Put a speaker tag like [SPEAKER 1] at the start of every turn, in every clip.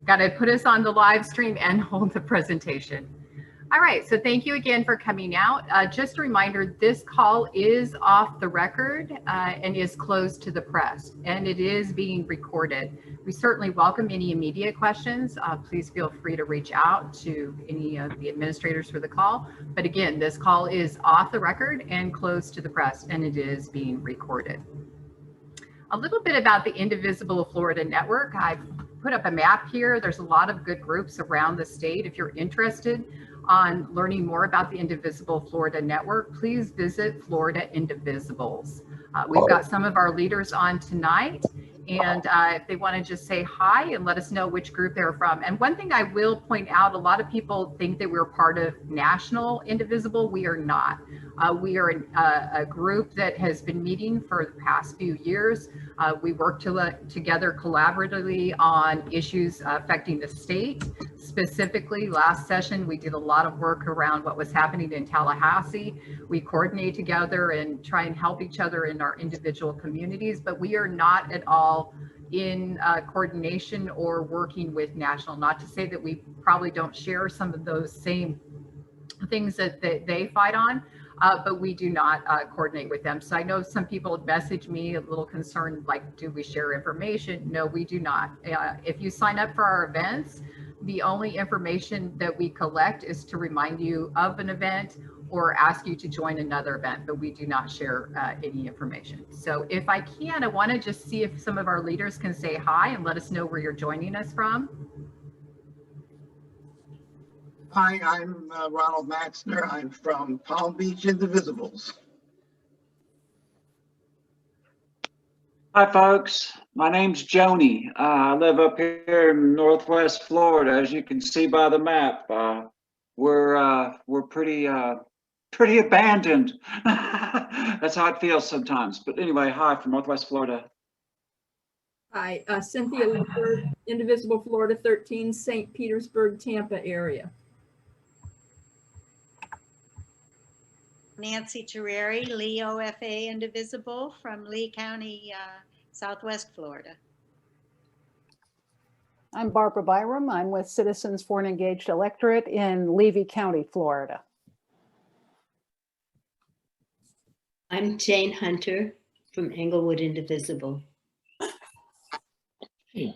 [SPEAKER 1] Got to put us on the live stream and hold the presentation. All right, so thank you again for coming out. Just a reminder, this call is off the record and is closed to the press, and it is being recorded. We certainly welcome any immediate questions. Please feel free to reach out to any of the administrators for the call. But again, this call is off the record and closed to the press, and it is being recorded. A little bit about the Indivisible Florida Network. I've put up a map here. There's a lot of good groups around the state. If you're interested on learning more about the Indivisible Florida Network, please visit Florida Indivisibles. We've got some of our leaders on tonight, and if they want to just say hi and let us know which group they're from. And one thing I will point out, a lot of people think that we're part of National Indivisible. We are not. We are a group that has been meeting for the past few years. We work together collaboratively on issues affecting the state. Specifically, last session, we did a lot of work around what was happening in Tallahassee. We coordinate together and try and help each other in our individual communities, but we are not at all in coordination or working with national. Not to say that we probably don't share some of those same things that they fight on, but we do not coordinate with them. So I know some people message me a little concerned, like, do we share information? No, we do not. If you sign up for our events, the only information that we collect is to remind you of an event or ask you to join another event, but we do not share any information. So if I can, I want to just see if some of our leaders can say hi and let us know where you're joining us from.
[SPEAKER 2] Hi, I'm Ronald Maxner. I'm from Palm Beach Indivisibles.
[SPEAKER 3] Hi, folks. My name's Joni. I live up here in Northwest Florida. As you can see by the map, we're pretty abandoned. That's how it feels sometimes. But anyway, hi from Northwest Florida.
[SPEAKER 4] Hi, Cynthia Lindbergh, Indivisible Florida 13, St. Petersburg, Tampa area.
[SPEAKER 5] Nancy Terreri, Lee OFA Indivisible from Lee County, Southwest Florida.
[SPEAKER 6] I'm Barbara Byram. I'm with Citizens for an Engaged Electorate in Levy County, Florida.
[SPEAKER 7] I'm Jane Hunter from Englewood Indivisible.
[SPEAKER 8] I've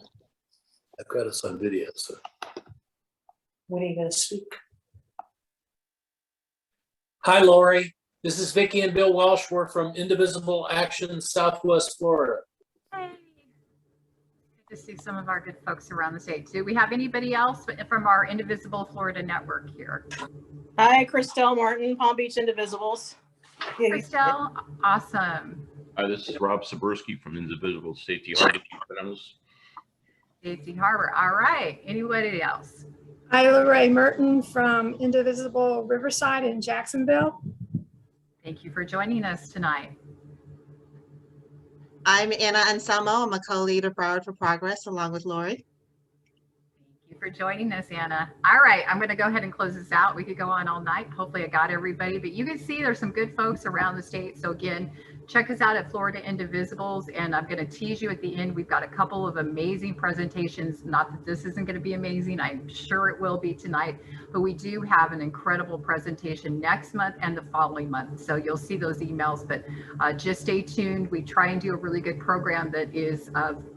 [SPEAKER 8] got us on video, so.
[SPEAKER 7] When are you going to speak?
[SPEAKER 8] Hi, Lori. This is Vicki and Bill Welsh. We're from Indivisible Action, Southwest Florida.
[SPEAKER 1] Hey, good to see some of our good folks around the state. Do we have anybody else from our Indivisible Florida Network here?
[SPEAKER 9] Hi, Christelle Martin, Palm Beach Indivisibles.
[SPEAKER 1] Christelle, awesome.
[SPEAKER 10] Hi, this is Rob Sabursky from Indivisible Safety Harbor.
[SPEAKER 1] Safety Harbor. All right. Anybody else?
[SPEAKER 11] Hi, Lorraine Merton from Indivisible Riverside in Jacksonville.
[SPEAKER 1] Thank you for joining us tonight.
[SPEAKER 5] I'm Anna Anselmo. I'm a co-lead of Broward for Progress along with Lori.
[SPEAKER 1] Thank you for joining us, Anna. All right, I'm going to go ahead and close this out. We could go on all night. Hopefully I got everybody, but you can see there's some good folks around the state. So again, check us out at Florida Indivisibles, and I'm going to tease you at the end. We've got a couple of amazing presentations. Not that this isn't going to be amazing. I'm sure it will be tonight, but we do have an incredible presentation next month and the following month. So you'll see those emails, but just stay tuned. We try and do a really good program that is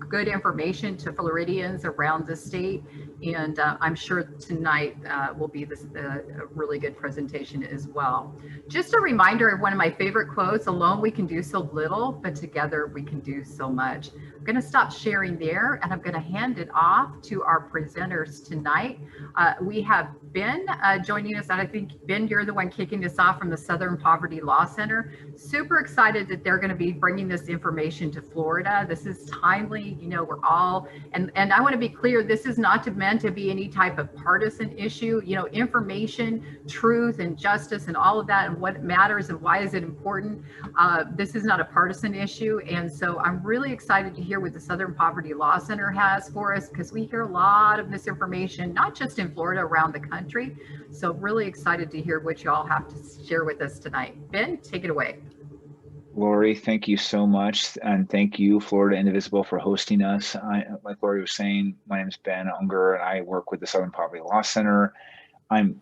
[SPEAKER 1] good information to Floridians around the state. And I'm sure tonight will be a really good presentation as well. Just a reminder of one of my favorite quotes: alone we can do so little, but together we can do so much. I'm going to stop sharing there, and I'm going to hand it off to our presenters tonight. We have Ben joining us, and I think, Ben, you're the one kicking this off from the Southern Poverty Law Center. Super excited that they're going to be bringing this information to Florida. This is timely. You know, we're all, and I want to be clear, this is not meant to be any type of partisan issue. You know, information, truth, and justice, and all of that, and what matters and why is it important. This is not a partisan issue, and so I'm really excited to hear what the Southern Poverty Law Center has for us, because we hear a lot of misinformation, not just in Florida, around the country. So really excited to hear what you all have to share with us tonight. Ben, take it away.
[SPEAKER 12] Lori, thank you so much. And thank you, Florida Indivisible, for hosting us. Like Lori was saying, my name is Ben Unger, and I work with the Southern Poverty Law Center. I'm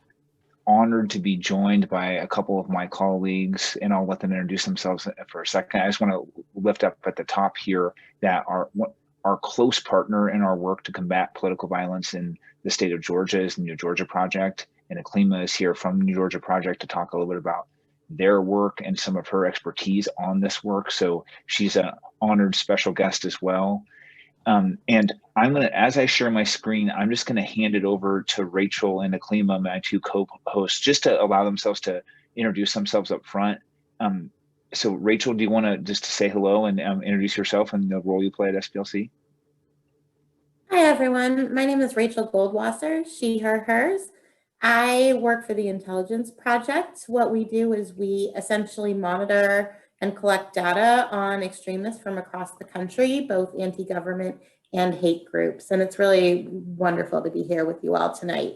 [SPEAKER 12] honored to be joined by a couple of my colleagues, and I'll let them introduce themselves for a second. I just want to lift up at the top here that our close partner in our work to combat political violence in the state of Georgia is the New Georgia Project, and Aklima is here from New Georgia Project to talk a little bit about their work and some of her expertise on this work. So she's an honored special guest as well. And I'm gonna, as I share my screen, I'm just gonna hand it over to Rachel and Aklima, my two co-hosts, just to allow themselves to introduce themselves up front. So Rachel, do you wanna just say hello and introduce yourself and the role you play at SPLC?
[SPEAKER 13] Hi, everyone. My name is Rachel Goldwasser, she, her, hers. I work for the Intelligence Project. What we do is we essentially monitor and collect data on extremists from across the country, both anti-government and hate groups. And it's really wonderful to be here with you all tonight.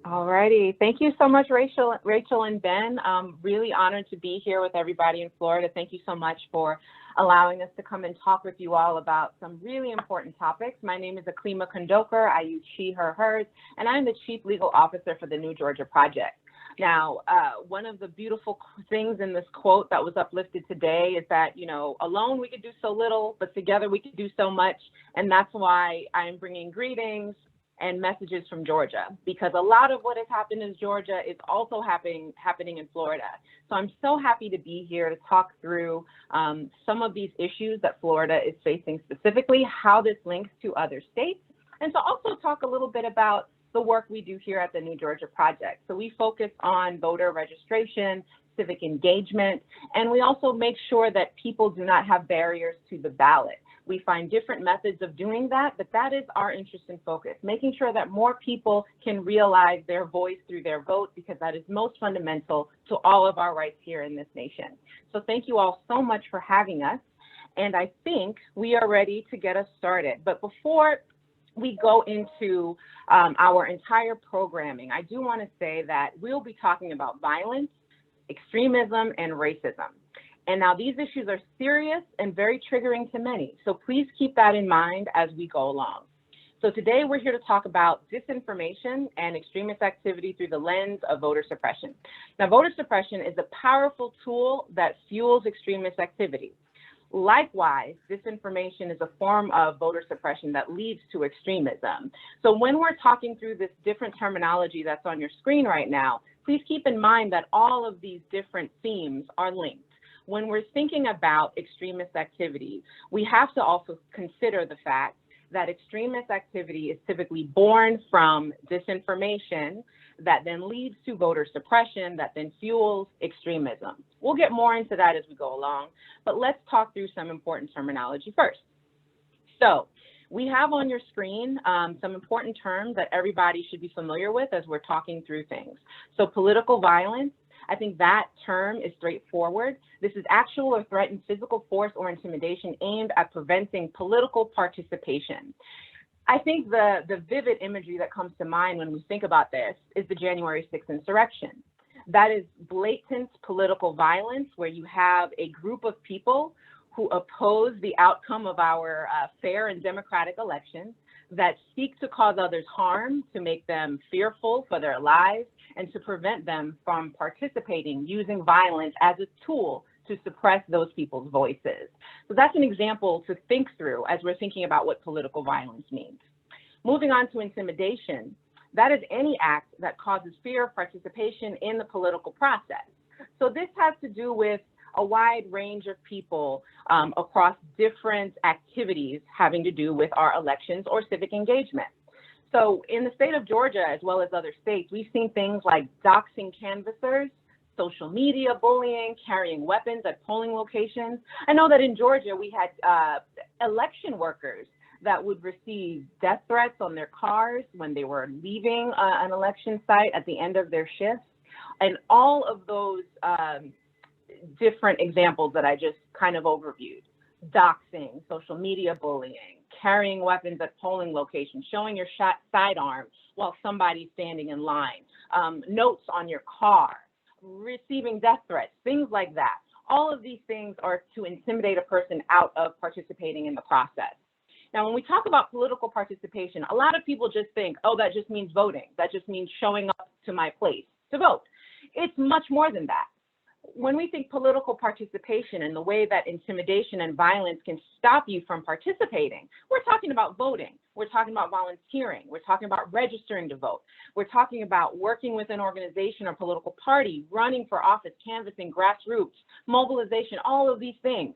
[SPEAKER 14] All righty. Thank you so much, Rachel and Ben. Really honored to be here with everybody in Florida. Thank you so much for allowing us to come and talk with you all about some really important topics. My name is Aklima Kondoker. I use she, her, hers, and I'm the Chief Legal Officer for the New Georgia Project. Now, one of the beautiful things in this quote that was uplifted today is that, you know, alone we could do so little, but together we could do so much. And that's why I'm bringing greetings and messages from Georgia, because a lot of what has happened in Georgia is also happening in Florida. So I'm so happy to be here to talk through some of these issues that Florida is facing specifically, how this links to other states, and to also talk a little bit about the work we do here at the New Georgia Project. So we focus on voter registration, civic engagement, and we also make sure that people do not have barriers to the ballot. We find different methods of doing that, but that is our interest and focus, making sure that more people can realize their voice through their vote, because that is most fundamental to all of our rights here in this nation. So thank you all so much for having us. And I think we are ready to get us started. But before we go into our entire programming, I do want to say that we'll be talking about violence, extremism, and racism. And now these issues are serious and very triggering to many. So please keep that in mind as we go along. So today we're here to talk about disinformation and extremist activity through the lens of voter suppression. Now, voter suppression is a powerful tool that fuels extremist activity. Likewise, disinformation is a form of voter suppression that leads to extremism. So when we're talking through this different terminology that's on your screen right now, please keep in mind that all of these different themes are linked. When we're thinking about extremist activity, we have to also consider the fact that extremist activity is typically born from disinformation that then leads to voter suppression that then fuels extremism. We'll get more into that as we go along, but let's talk through some important terminology first. So we have on your screen some important terms that everybody should be familiar with as we're talking through things. So political violence, I think that term is straightforward. This is actual or threatened physical force or intimidation aimed at preventing political participation. I think the vivid imagery that comes to mind when we think about this is the January 6th insurrection. That is blatant political violence where you have a group of people who oppose the outcome of our fair and democratic elections, that seek to cause others harm, to make them fearful for their lives, and to prevent them from participating using violence as a tool to suppress those people's voices. So that's an example to think through as we're thinking about what political violence means. Moving on to intimidation, that is any act that causes fear of participation in the political process. So this has to do with a wide range of people across different activities having to do with our elections or civic engagement. So in the state of Georgia, as well as other states, we've seen things like doxing canvassers, social media bullying, carrying weapons at polling locations. I know that in Georgia, we had election workers that would receive death threats on their cars when they were leaving an election site at the end of their shifts. And all of those different examples that I just kind of overviewed: doxing, social media bullying, carrying weapons at polling locations, showing your sidearm while somebody's standing in line, notes on your car, receiving death threats, things like that. All of these things are to intimidate a person out of participating in the process. Now, when we talk about political participation, a lot of people just think, oh, that just means voting. That just means showing up to my place to vote. It's much more than that. When we think political participation and the way that intimidation and violence can stop you from participating, we're talking about voting. We're talking about volunteering. We're talking about registering to vote. We're talking about working with an organization or political party, running for office, canvassing, grassroots, mobilization, all of these things.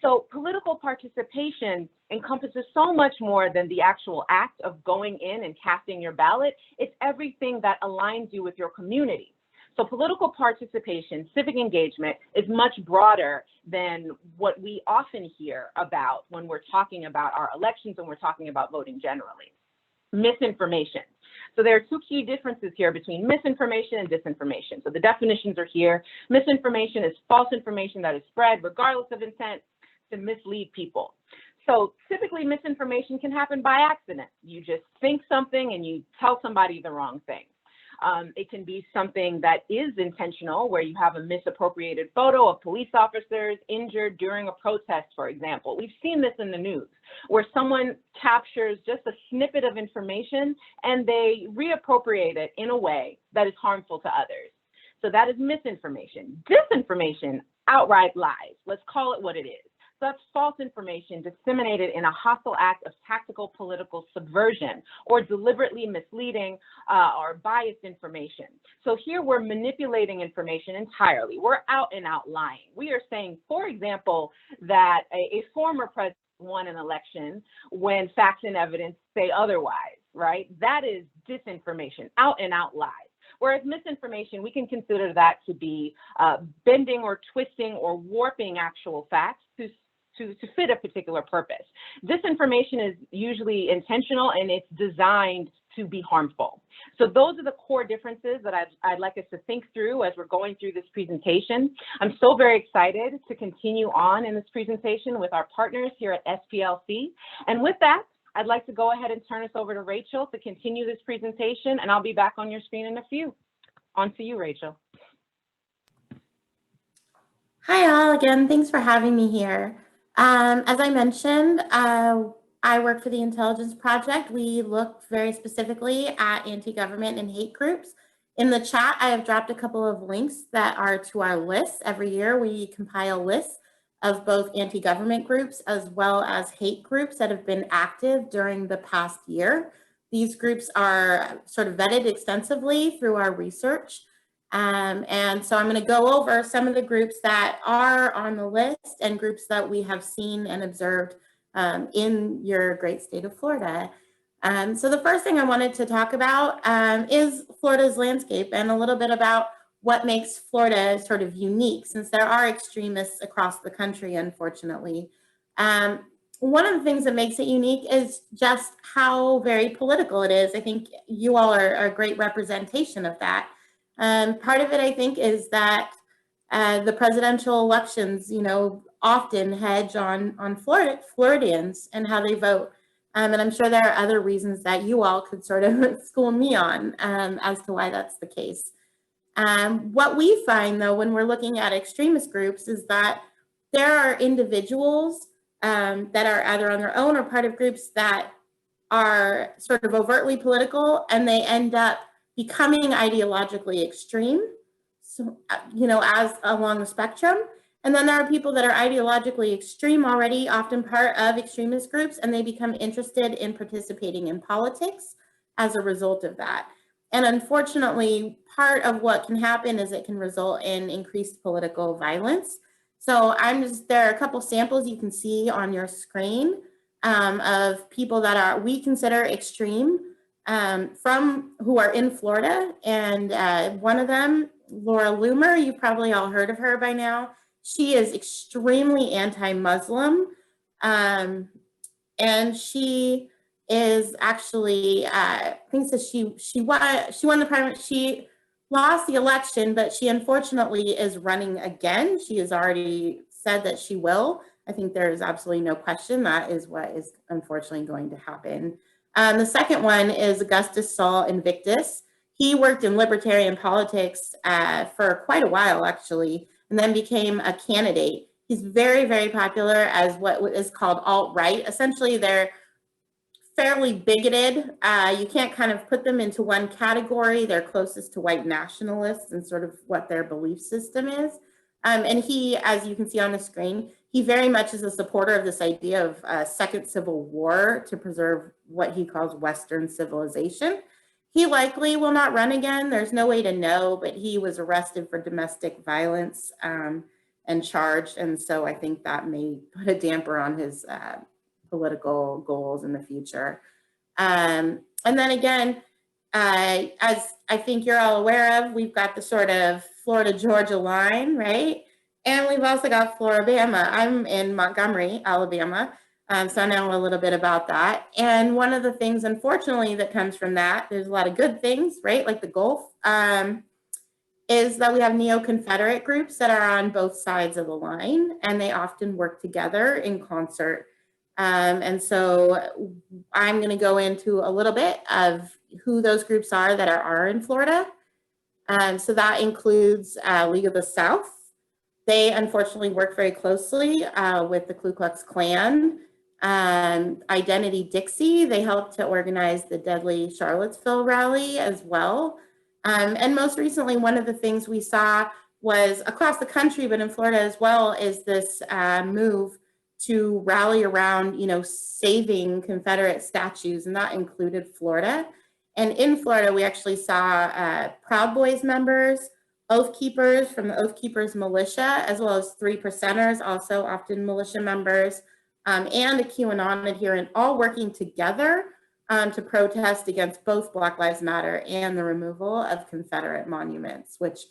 [SPEAKER 14] So political participation encompasses so much more than the actual act of going in and casting your ballot. It's everything that aligns you with your community. So political participation, civic engagement is much broader than what we often hear about when we're talking about our elections and we're talking about voting generally. Misinformation. So there are two key differences here between misinformation and disinformation. So the definitions are here. Misinformation is false information that is spread regardless of intent to mislead people. So typically misinformation can happen by accident. You just think something and you tell somebody the wrong thing. It can be something that is intentional, where you have a misappropriated photo of police officers injured during a protest, for example. We've seen this in the news, where someone captures just a snippet of information and they reappropriate it in a way that is harmful to others. So that is misinformation. Disinformation, outright lies. Let's call it what it is. So that's false information disseminated in a hostile act of tactical political subversion or deliberately misleading or biased information. So here we're manipulating information entirely. We're out and out lying. We are saying, for example, that a former president won an election when facts and evidence say otherwise, right? That is disinformation, out and out lies. Whereas misinformation, we can consider that to be bending or twisting or warping actual facts to fit a particular purpose. Disinformation is usually intentional and it's designed to be harmful. So those are the core differences that I'd like us to think through as we're going through this presentation. I'm so very excited to continue on in this presentation with our partners here at SPLC. And with that, I'd like to go ahead and turn us over to Rachel to continue this presentation, and I'll be back on your screen in a few. On to you, Rachel.
[SPEAKER 13] Hi all, again, thanks for having me here. As I mentioned, I work for the Intelligence Project. We look very specifically at anti-government and hate groups. In the chat, I have dropped a couple of links that are to our lists. Every year, we compile lists of both anti-government groups as well as hate groups that have been active during the past year. These groups are sort of vetted extensively through our research. And so I'm going to go over some of the groups that are on the list and groups that we have seen and observed in your great state of Florida. So the first thing I wanted to talk about is Florida's landscape and a little bit about what makes Florida sort of unique, since there are extremists across the country, unfortunately. One of the things that makes it unique is just how very political it is. I think you all are a great representation of that. Part of it, I think, is that the presidential elections, often hedge on Floridians and how they vote. And I'm sure there are other reasons that you all could sort of school me on as to why that's the case. What we find, though, when we're looking at extremist groups is that there are individuals that are either on their own or part of groups that are sort of overtly political, and they end up becoming ideologically extreme, so, as along the spectrum. And then there are people that are ideologically extreme already, often part of extremist groups, and they become interested in participating in politics as a result of that. And unfortunately, part of what can happen is it can result in increased political violence. So there are a couple samples you can see on your screen of people that we consider extreme who are in Florida. And one of them, Laura Loomer, you've probably all heard of her by now. She is extremely anti-Muslim. And she is actually, thinks that she won the primary, she lost the election, but she unfortunately is running again. She has already said that she will. I think there is absolutely no question that is what is unfortunately going to happen. The second one is Augustus Saul Invictus. He worked in libertarian politics for quite a while, actually, and then became a candidate. He's very, very popular as what is called alt-right. Essentially, they're fairly bigoted. You can't kind of put them into one category. They're closest to white nationalists and sort of what their belief system is. And he, as you can see on the screen, he very much is a supporter of this idea of a second civil war to preserve what he calls Western civilization. He likely will not run again. There's no way to know, but he was arrested for domestic violence and charged. And so I think that may put a damper on his political goals in the future. And then again, as I think you're all aware of, we've got the sort of Florida-Georgia line, right? And we've also got Floribama. I'm in Montgomery, Alabama, so I know a little bit about that. And one of the things, unfortunately, that comes from that, there's a lot of good things, right? Like the Gulf, is that we have neo-Confederate groups that are on both sides of the line, and they often work together in concert. And so I'm going to go into a little bit of who those groups are that are in Florida. So that includes League of the South. They unfortunately work very closely with the Ku Klux Klan. Identity Dixie, they helped to organize the deadly Charlottesville rally as well. And most recently, one of the things we saw was across the country, but in Florida as well, is this move to rally around, saving Confederate statues, and that included Florida. And in Florida, we actually saw Proud Boys members, Oath Keepers from the Oath Keepers militia, as well as 3 Percenters, also often militia members, and a QAnon adherent, all working together to protest against both Black Lives Matter and the removal of Confederate monuments, which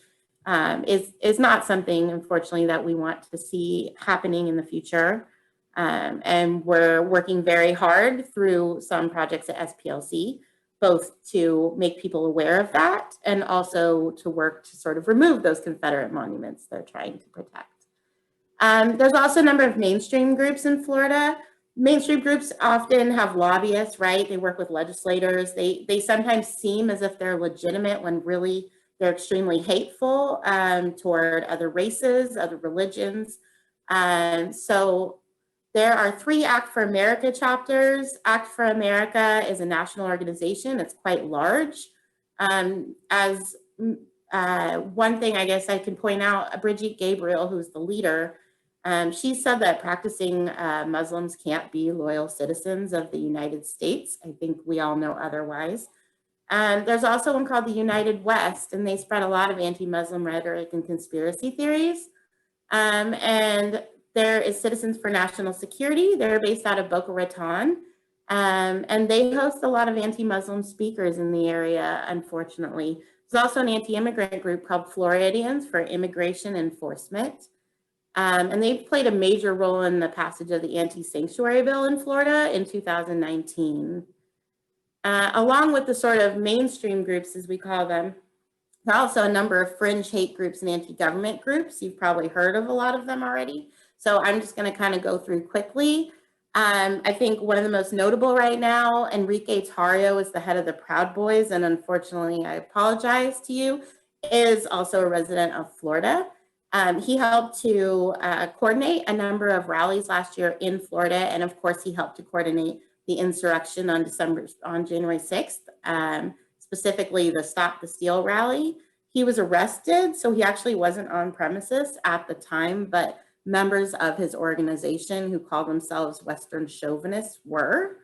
[SPEAKER 13] is not something, unfortunately, that we want to see happening in the future. And we're working very hard through some projects at SPLC, both to make people aware of that and also to work to sort of remove those Confederate monuments they're trying to protect. There's also a number of mainstream groups in Florida. Mainstream groups often have lobbyists, right? They work with legislators. They sometimes seem as if they're legitimate when really they're extremely hateful toward other races, other religions. So there are 3 Act for America chapters. Act for America is a national organization. It's quite large. As one thing I guess I can point out, Brigitte Gabriel, who's the leader, she said that practicing Muslims can't be loyal citizens of the United States. I think we all know otherwise. There's also one called the United West, and they spread a lot of anti-Muslim rhetoric and conspiracy theories. And there is Citizens for National Security. They're based out of Boca Raton. And they host a lot of anti-Muslim speakers in the area, unfortunately. There's also an anti-immigrant group called Floridians for Immigration Enforcement. And they played a major role in the passage of the anti-sanctuary bill in Florida in 2019. Along with the sort of mainstream groups, as we call them, there are also a number of fringe hate groups and anti-government groups. You've probably heard of a lot of them already. So I'm just going to kind of go through quickly. I think one of the most notable right now, Enrique Tarrio is the head of the Proud Boys, and unfortunately, I apologize to you, is also a resident of Florida. He helped to coordinate a number of rallies last year in Florida, and of course, he helped to coordinate the insurrection on January 6th, specifically the Stop the Steal rally. He was arrested, so he actually wasn't on premises at the time, but members of his organization who call themselves Western chauvinists were.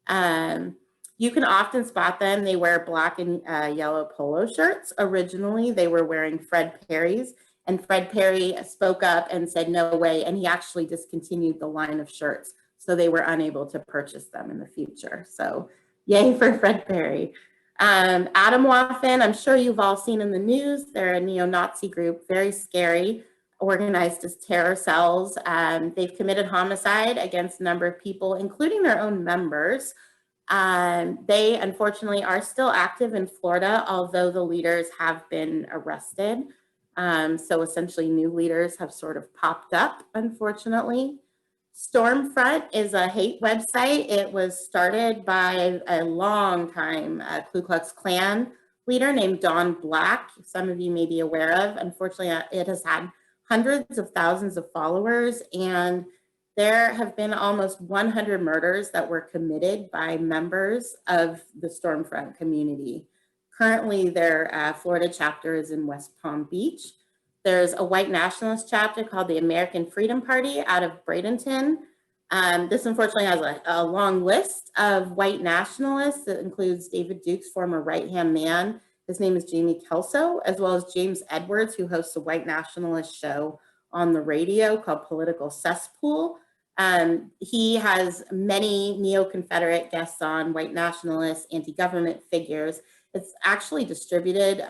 [SPEAKER 13] You can often spot them. They wear black and yellow polo shirts. Originally, they were wearing Fred Perry's, and Fred Perry spoke up and said, no way, and he actually discontinued the line of shirts, so they were unable to purchase them in the future. So yay for Fred Perry. Atomwaffen, I'm sure you've all seen in the news. They're a neo-Nazi group, very scary, organized as terror cells. They've committed homicide against a number of people, including their own members. They unfortunately are still active in Florida, although the leaders have been arrested. So essentially new leaders have sort of popped up, unfortunately. Stormfront is a hate website. It was started by a long time Ku Klux Klan leader named Dawn Black. Some of you may be aware of. Unfortunately, it has had hundreds of thousands of followers, and there have been almost 100 murders that were committed by members of the Stormfront community. Currently, their Florida chapter is in West Palm Beach. There's a white nationalist chapter called the American Freedom Party out of Bradenton. This unfortunately has a long list of white nationalists that includes David Duke's former right-hand man. His name is Jamie Kelso, as well as James Edwards, who hosts a white nationalist show on the radio called Political Cesspool. He has many neo-Confederate guests on, white nationalists, anti-government figures. It's actually distributed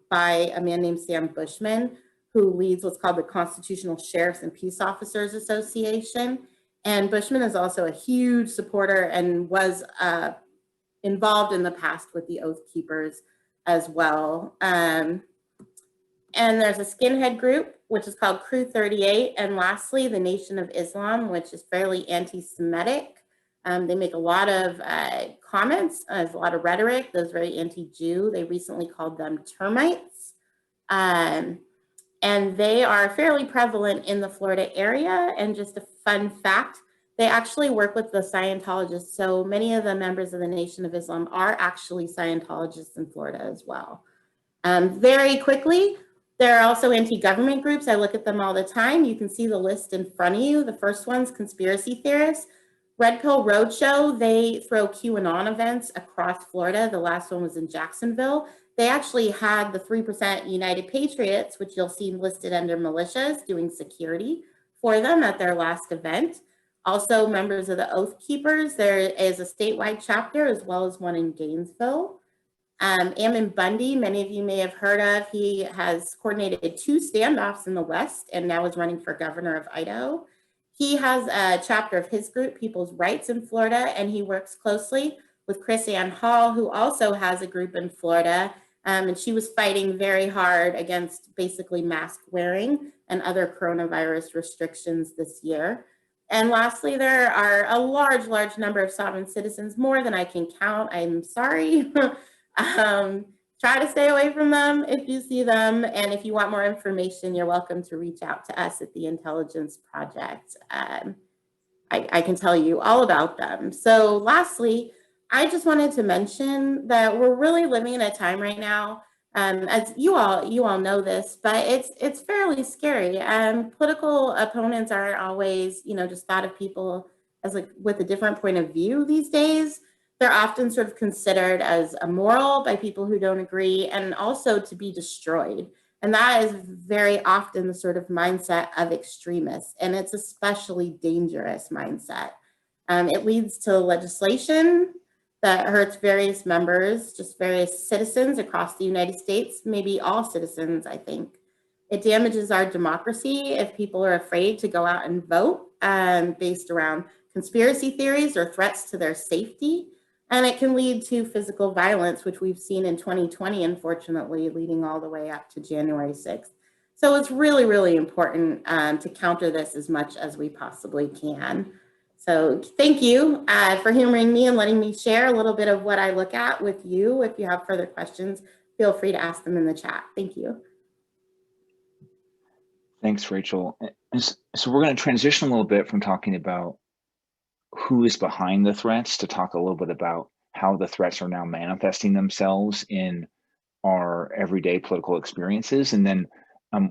[SPEAKER 13] by a man named Sam Bushman, who leads what's called the Constitutional Sheriffs and Peace Officers Association. And Bushman is also a huge supporter and was involved in the past with the Oath Keepers as well. And there's a skinhead group, which is called Crew 38. And lastly, the Nation of Islam, which is fairly anti-Semitic. They make a lot of comments, there's a lot of rhetoric that's very anti-Jew. They recently called them termites. And they are fairly prevalent in the Florida area. And just a fun fact, they actually work with the Scientologists. So many of the members of the Nation of Islam are actually Scientologists in Florida as well. Very quickly, there are also anti-government groups. I look at them all the time. You can see the list in front of you. The first one's conspiracy theorists. Red Pill Roadshow, they throw QAnon events across Florida. The last one was in Jacksonville. They actually had the 3% United Patriots, which you'll see listed under militias, doing security for them at their last event. Also, members of the Oath Keepers, there is a statewide chapter as well as one in Gainesville. Ammon Bundy, many of you may have heard of. He has coordinated 2 standoffs in the West and now is running for governor of Idaho. He has a chapter of his group, People's Rights in Florida, and he works closely with Chris Ann Hall, who also has a group in Florida. And she was fighting very hard against basically mask wearing and other coronavirus restrictions this year. And lastly, there are a large number of sovereign citizens, more than I can count. I'm sorry. Try to stay away from them if you see them. And if you want more information, you're welcome to reach out to us at the Intelligence Project. I can tell you all about them. So lastly, I just wanted to mention that we're really living in a time right now, as you all know this, but it's fairly scary. Political opponents aren't always, just thought of people as like with a different point of view these days. They're often sort of considered as immoral by people who don't agree, and also to be destroyed. And that is very often the sort of mindset of extremists, and it's especially dangerous mindset. It leads to legislation that hurts various members, just various citizens across the United States, maybe all citizens, I think. It damages our democracy if people are afraid to go out and vote based around conspiracy theories or threats to their safety. And it can lead to physical violence, which we've seen in 2020, unfortunately, leading all the way up to January 6th. So it's really important to counter this as much as we possibly can. So thank you for humoring me and letting me share a little bit of what I look at with you. If you have further questions, feel free to ask them in the chat. Thank you.
[SPEAKER 12] Thanks, Rachel. So we're going to transition a little bit from talking about who is behind the threats to talk a little bit about how the threats are now manifesting themselves in our everyday political experiences. And then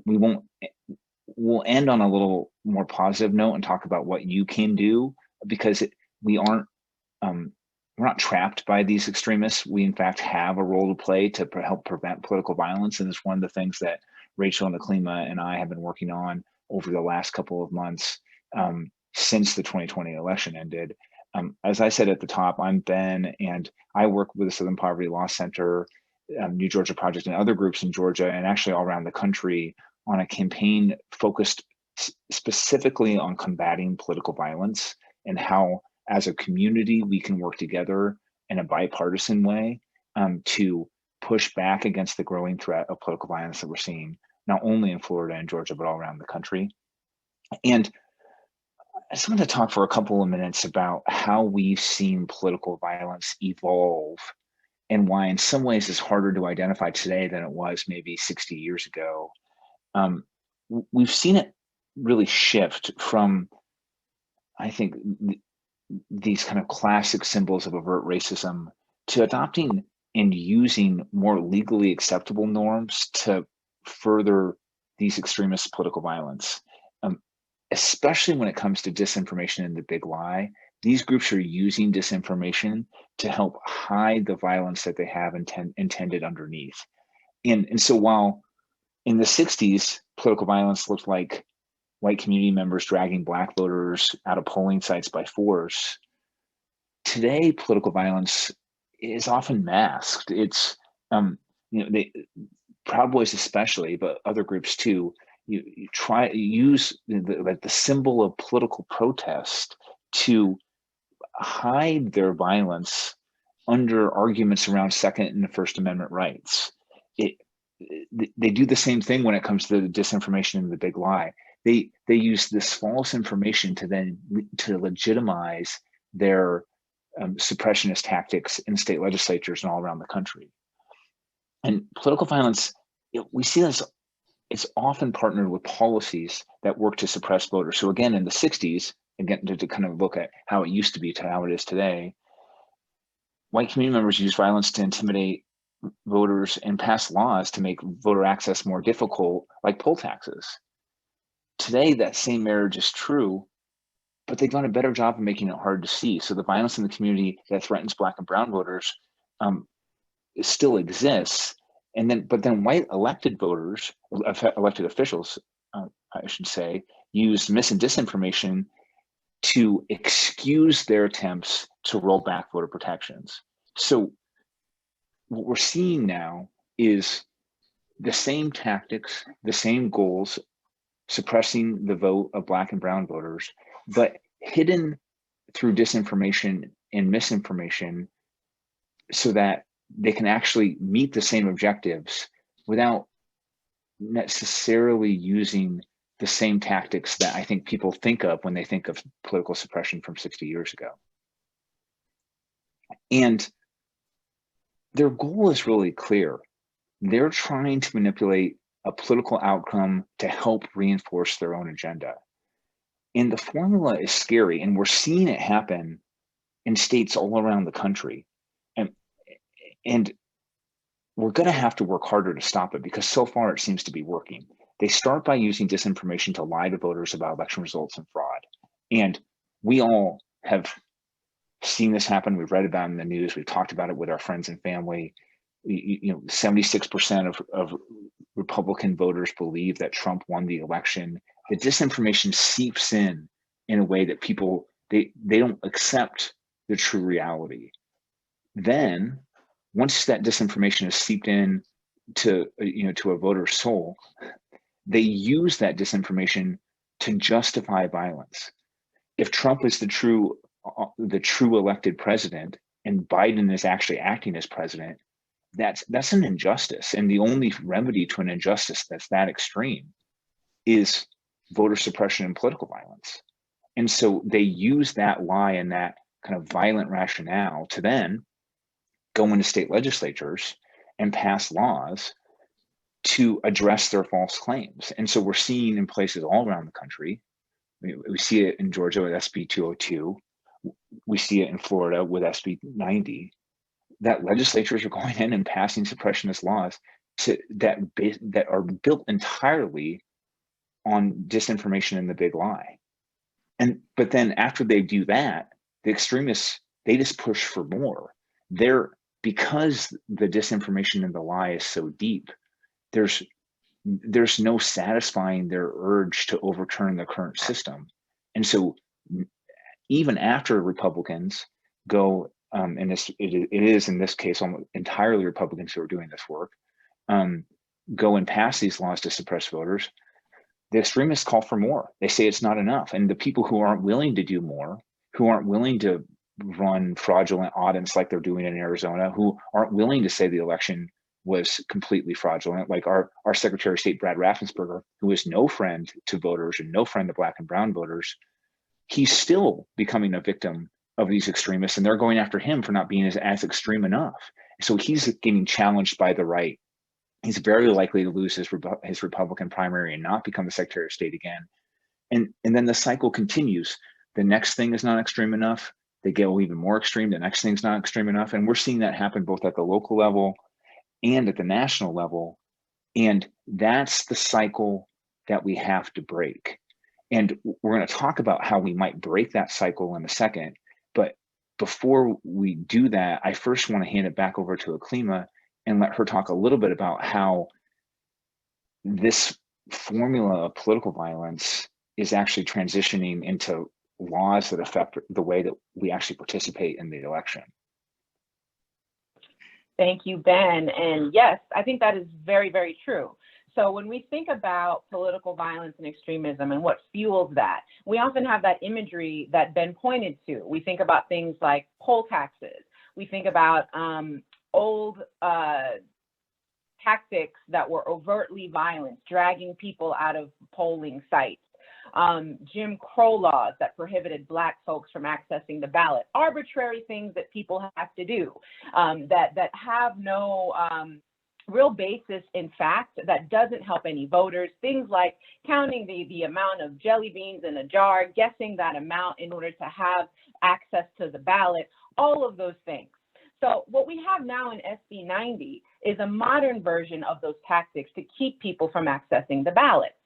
[SPEAKER 12] we'll end on a little more positive note and talk about what you can do, because we're not trapped by these extremists. We in fact have a role to play to help prevent political violence. And it's one of the things that Rachel and Aklima and I have been working on over the last couple of months since the 2020 election ended. As I said at the top, I'm Ben, and I work with the Southern Poverty Law Center, New Georgia Project, and other groups in Georgia and actually all around the country on a campaign focused specifically on combating political violence and how, as a community, we can work together in a bipartisan way to push back against the growing threat of political violence that we're seeing, not only in Florida and Georgia, but all around the country. And I just want to talk for a couple of minutes about how we've seen political violence evolve and why in some ways it's harder to identify today than it was maybe 60 years ago. We've seen it really shift from, I think, these kind of classic symbols of overt racism to adopting and using more legally acceptable norms to further these extremist political violence, especially when it comes to disinformation and the big lie. These groups are using disinformation to help hide the violence that they have intended underneath. And so while in the 60s, political violence looked like white community members dragging Black voters out of polling sites by force, today political violence is often masked. It's, Proud Boys especially, but other groups too, you use the symbol of political protest to hide their violence under arguments around Second and First Amendment rights. They do the same thing when it comes to the disinformation and the big lie. They use this false information to legitimize their suppressionist tactics in state legislatures and all around the country. And political violence, we see this, it's often partnered with policies that work to suppress voters. So again, in the 60s, again, to kind of look at how it used to be to how it is today, white community members use violence to intimidate voters and pass laws to make voter access more difficult, like poll taxes. Today, that same marriage is true, but they've done a better job of making it hard to see. So the violence in the community that threatens Black and brown voters still exists. But then white elected voters, elected officials, I should say, use mis and disinformation to excuse their attempts to roll back voter protections. So what we're seeing now is the same tactics, the same goals, suppressing the vote of Black and brown voters, but hidden through disinformation and misinformation so that they can actually meet the same objectives without necessarily using the same tactics that I think people think of when they think of political suppression from 60 years ago. And their goal is really clear. They're trying to manipulate a political outcome to help reinforce their own agenda. And the formula is scary, and we're seeing it happen in states all around the country. And we're going to have to work harder to stop it, because so far it seems to be working. They start by using disinformation to lie to voters about election results and fraud. And we all have seen this happen. We've read about it in the news. We've talked about it with our friends and family. 76% of Republican voters believe that Trump won the election. The disinformation seeps in a way that people, they don't accept the true reality. Then, once that disinformation is seeped in to a voter's soul, they use that disinformation to justify violence. If Trump is the true elected president and Biden is actually acting as president, that's an injustice. And the only remedy to an injustice that's that extreme is voter suppression and political violence. And so they use that lie and that kind of violent rationale to then go into state legislatures and pass laws to address their false claims. And so we're seeing in places all around the country, we see it in Georgia with SB 202, we see it in Florida with SB 90, that legislatures are going in and passing suppressionist laws that are built entirely on disinformation and the big lie. But then after they do that, the extremists, they just push for more. Because the disinformation and the lie is so deep, there's no satisfying their urge to overturn the current system. And so even after Republicans go, and it is in this case almost entirely Republicans who are doing this work, go and pass these laws to suppress voters, the extremists call for more. They say it's not enough. And the people who aren't willing to do more, who aren't willing to run fraudulent audits like they're doing in Arizona, who aren't willing to say the election was completely fraudulent, like our Secretary of State, Brad Raffensperger, who is no friend to voters and no friend to Black and brown voters, he's still becoming a victim of these extremists, and they're going after him for not being as extreme enough. So he's getting challenged by the right. He's very likely to lose his Republican primary and not become the Secretary of State again. And then the cycle continues. The next thing is not extreme enough. They get even more extreme. The next thing's not extreme enough. And we're seeing that happen both at the local level and at the national level. And that's the cycle that we have to break. And we're going to talk about how we might break that cycle in a second. But before we do that, I first want to hand it back over to Aklima and let her talk a little bit about how this formula of political violence is actually transitioning into laws that affect the way that we actually participate in the election.
[SPEAKER 14] Thank you, Ben. And yes, I think that is very, very true. So when we think about political violence and extremism and what fuels that, we often have that imagery that Ben pointed to. We think about things like poll taxes. We think about old tactics that were overtly violent, dragging people out of polling sites. Jim Crow laws that prohibited Black folks from accessing the ballot, arbitrary things that people have to do that have no real basis in fact, that doesn't help any voters. Things like counting the amount of jelly beans in a jar, guessing that amount in order to have access to the ballot, all of those things. So what we have now in SB 90 is a modern version of those tactics to keep people from accessing the ballot.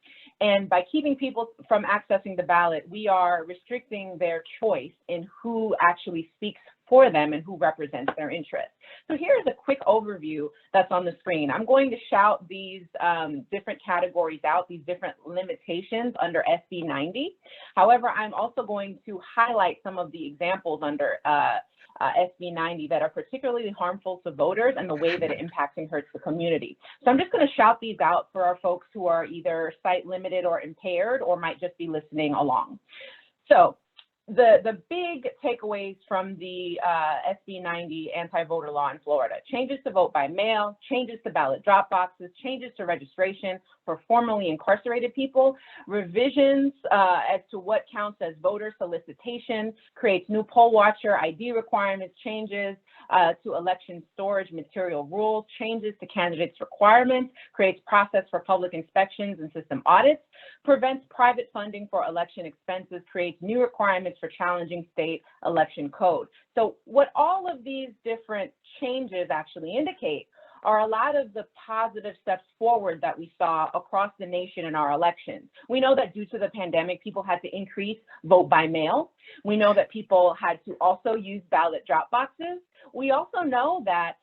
[SPEAKER 14] And by keeping people from accessing the ballot, we are restricting their choice in who actually speaks for them and who represents their interests. So here's a quick overview that's on the screen. I'm going to shout these different categories out, these different limitations under SB 90. However, I'm also going to highlight some of the examples under SB 90 that are particularly harmful to voters and the way that it impacts and hurts the community. So I'm just going to shout these out for our folks who are either sight limited or impaired or might just be listening along. So the big takeaways from the SB 90 anti-voter law in Florida: changes to vote by mail, changes to ballot drop boxes, changes to registration for formerly incarcerated people, revisions as to what counts as voter solicitation, creates new poll watcher ID requirements, changes to election storage material rules, changes to candidates' requirements, creates process for public inspections and system audits, prevents private funding for election expenses, creates new requirements for challenging state election code. So what all of these different changes actually indicate are a lot of the positive steps forward that we saw across the nation in our elections. We know that due to the pandemic, people had to increase vote by mail. We know that people had to also use ballot drop boxes. We also know that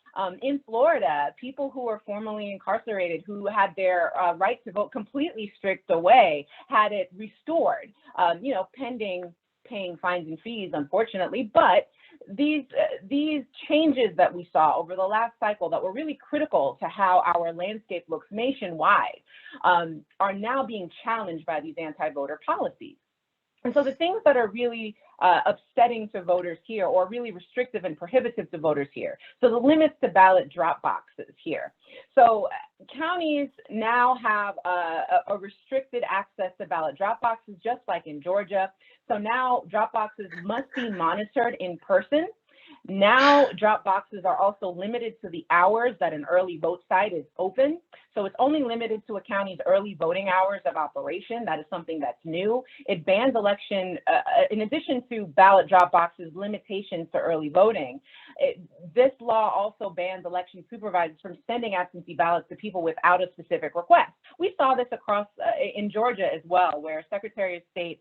[SPEAKER 14] in Florida, people who were formerly incarcerated, who had their right to vote completely stripped away, had it restored, pending paying fines and fees, unfortunately. But these changes that we saw over the last cycle that were really critical to how our landscape looks nationwide are now being challenged by these anti-voter policies. And so the things that are really upsetting to voters here, or really restrictive and prohibitive to voters here. So the limits to ballot drop boxes here. So counties now have a restricted access to ballot drop boxes, just like in Georgia. So now drop boxes must be monitored in person. Now drop boxes are also limited to the hours that an early vote site is open. So it's only limited to a county's early voting hours of operation. That is something that's new. It bans election, in addition to ballot drop boxes, limitations to early voting. This law also bans election supervisors from sending absentee ballots to people without a specific request. We saw this across in Georgia as well, where Secretary of State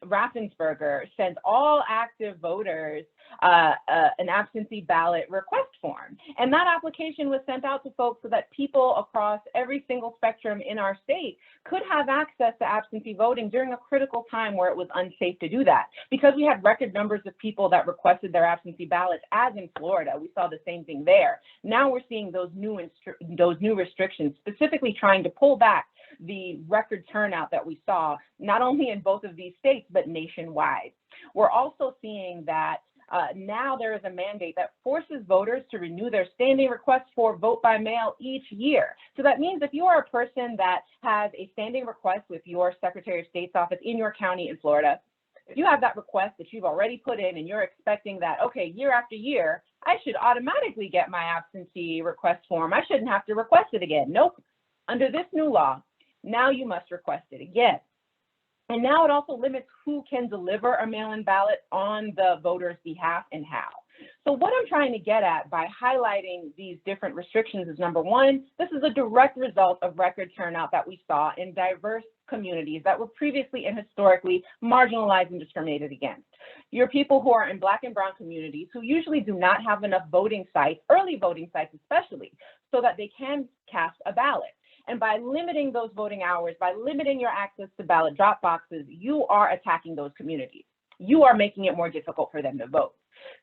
[SPEAKER 14] Raffensperger sent all active voters an absentee ballot request form. And that application was sent out to folks so that people across every single spectrum in our state could have access to absentee voting during a critical time where it was unsafe to do that. Because we had record numbers of people that requested their absentee ballots, as in Florida, we saw the same thing there. Now we're seeing those new restrictions, specifically trying to pull back the record turnout that we saw, not only in both of these states, but nationwide. We're also seeing that now there is a mandate that forces voters to renew their standing requests for vote by mail each year. So that means if you are a person that has a standing request with your Secretary of State's office in your county in Florida, if you have that request that you've already put in and you're expecting that, okay, year after year, I should automatically get my absentee request form. I shouldn't have to request it again. Nope. Under this new law, now you must request it again. And now it also limits who can deliver a mail-in ballot on the voter's behalf and how. So what I'm trying to get at by highlighting these different restrictions is, number one, this is a direct result of record turnout that we saw in diverse communities that were previously and historically marginalized and discriminated against. Your people who are in Black and Brown communities who usually do not have enough voting sites, early voting sites especially, so that they can cast a ballot. And by limiting those voting hours, by limiting your access to ballot drop boxes, you are attacking those communities. You are making it more difficult for them to vote.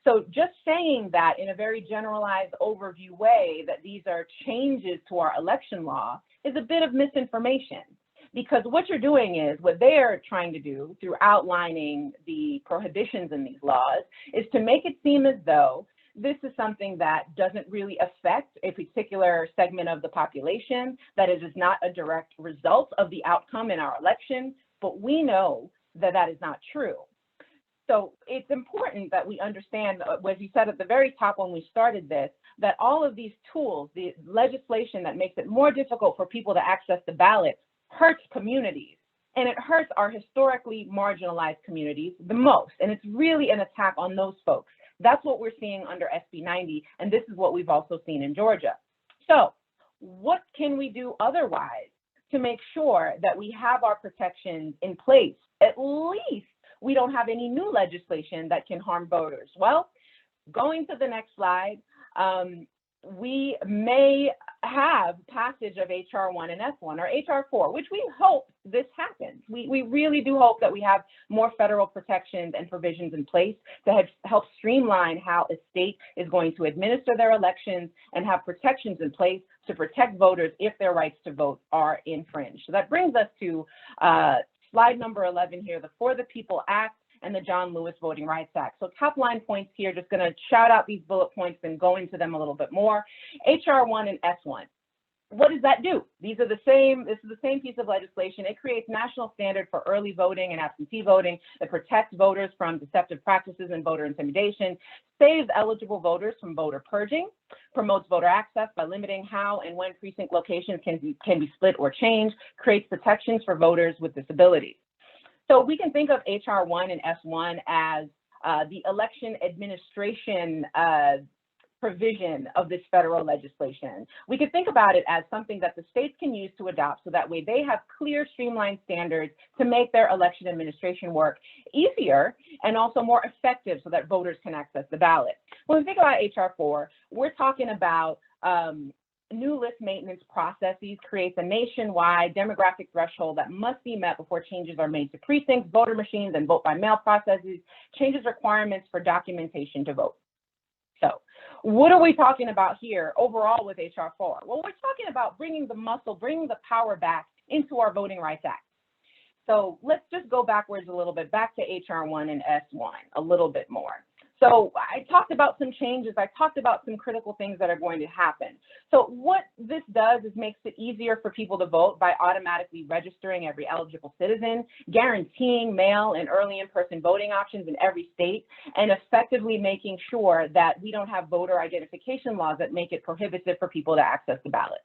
[SPEAKER 14] So just saying that in a very generalized overview way that these are changes to our election law is a bit of misinformation, because what you're doing is, what they're trying to do through outlining the prohibitions in these laws is to make it seem as though this is something that doesn't really affect a particular segment of the population, that it is not a direct result of the outcome in our election, but we know that that is not true. So it's important that we understand, as you said at the very top when we started this, that all of these tools, the legislation that makes it more difficult for people to access the ballot, hurts communities. And it hurts our historically marginalized communities the most. And it's really an attack on those folks. That's what we're seeing under SB 90, and this is what we've also seen in Georgia. So what can we do otherwise to make sure that we have our protections in place? At least we don't have any new legislation that can harm voters. Well, going to the next slide, we may have passage of HR 1 and S1 or HR 4, which we hope this happens. We really do hope that we have more federal protections and provisions in place to help streamline how a state is going to administer their elections and have protections in place to protect voters if their rights to vote are infringed. So that brings us to slide number 11 here, the For the People Act and the John Lewis Voting Rights Act. So top line points here, just gonna shout out these bullet points and go into them a little bit more. HR 1 and S1. What does that do? This is the same piece of legislation. It creates national standard for early voting and absentee voting that protects voters from deceptive practices and voter intimidation, saves eligible voters from voter purging, promotes voter access by limiting how and when precinct locations can be split or changed, creates protections for voters with disabilities. So we can think of HR 1 and S1 as the election administration provision of this federal legislation. We could think about it as something that the states can use to adopt so that way they have clear, streamlined standards to make their election administration work easier and also more effective so that voters can access the ballot. When we think about HR 4, we're talking about new list maintenance processes, creates a nationwide demographic threshold that must be met before changes are made to precincts, voter machines, and vote by mail processes, changes requirements for documentation to vote. So what are we talking about here overall with HR 4? Well, we're talking about bringing the muscle, bringing the power back into our Voting Rights Act. So let's just go backwards a little bit, back to HR 1 and S1 a little bit more. So I talked about some changes. I talked about some critical things that are going to happen. So what this does is makes it easier for people to vote by automatically registering every eligible citizen, guaranteeing mail and early in-person voting options in every state, and effectively making sure that we don't have voter identification laws that make it prohibitive for people to access the ballot.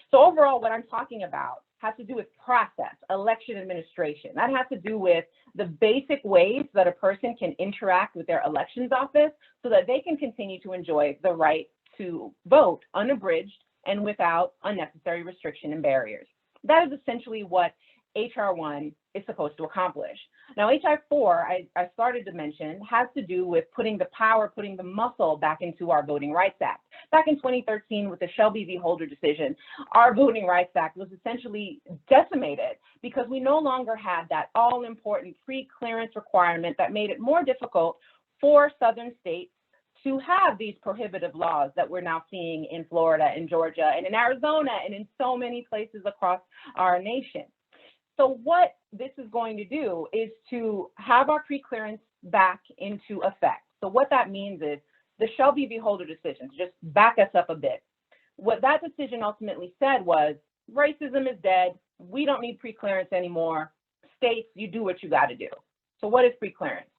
[SPEAKER 14] So overall, what I'm talking about has to do with process, election administration. That has to do with the basic ways that a person can interact with their elections office so that they can continue to enjoy the right to vote unabridged and without unnecessary restriction and barriers. That is essentially what HR 1 is supposed to accomplish. Now, HR 4, I started to mention, has to do with putting the power, putting the muscle back into our Voting Rights Act. Back in 2013, with the Shelby v. Holder decision, our Voting Rights Act was essentially decimated because we no longer had that all-important pre-clearance requirement that made it more difficult for Southern states to have these prohibitive laws that we're now seeing in Florida and Georgia and in Arizona and in so many places across our nation. So what this is going to do is to have our pre-clearance back into effect. So what that means is the Shelby v. Holder decision, just back us up a bit. What that decision ultimately said was racism is dead. We don't need pre-clearance anymore. States, you do what you got to do. So what is pre-clearance?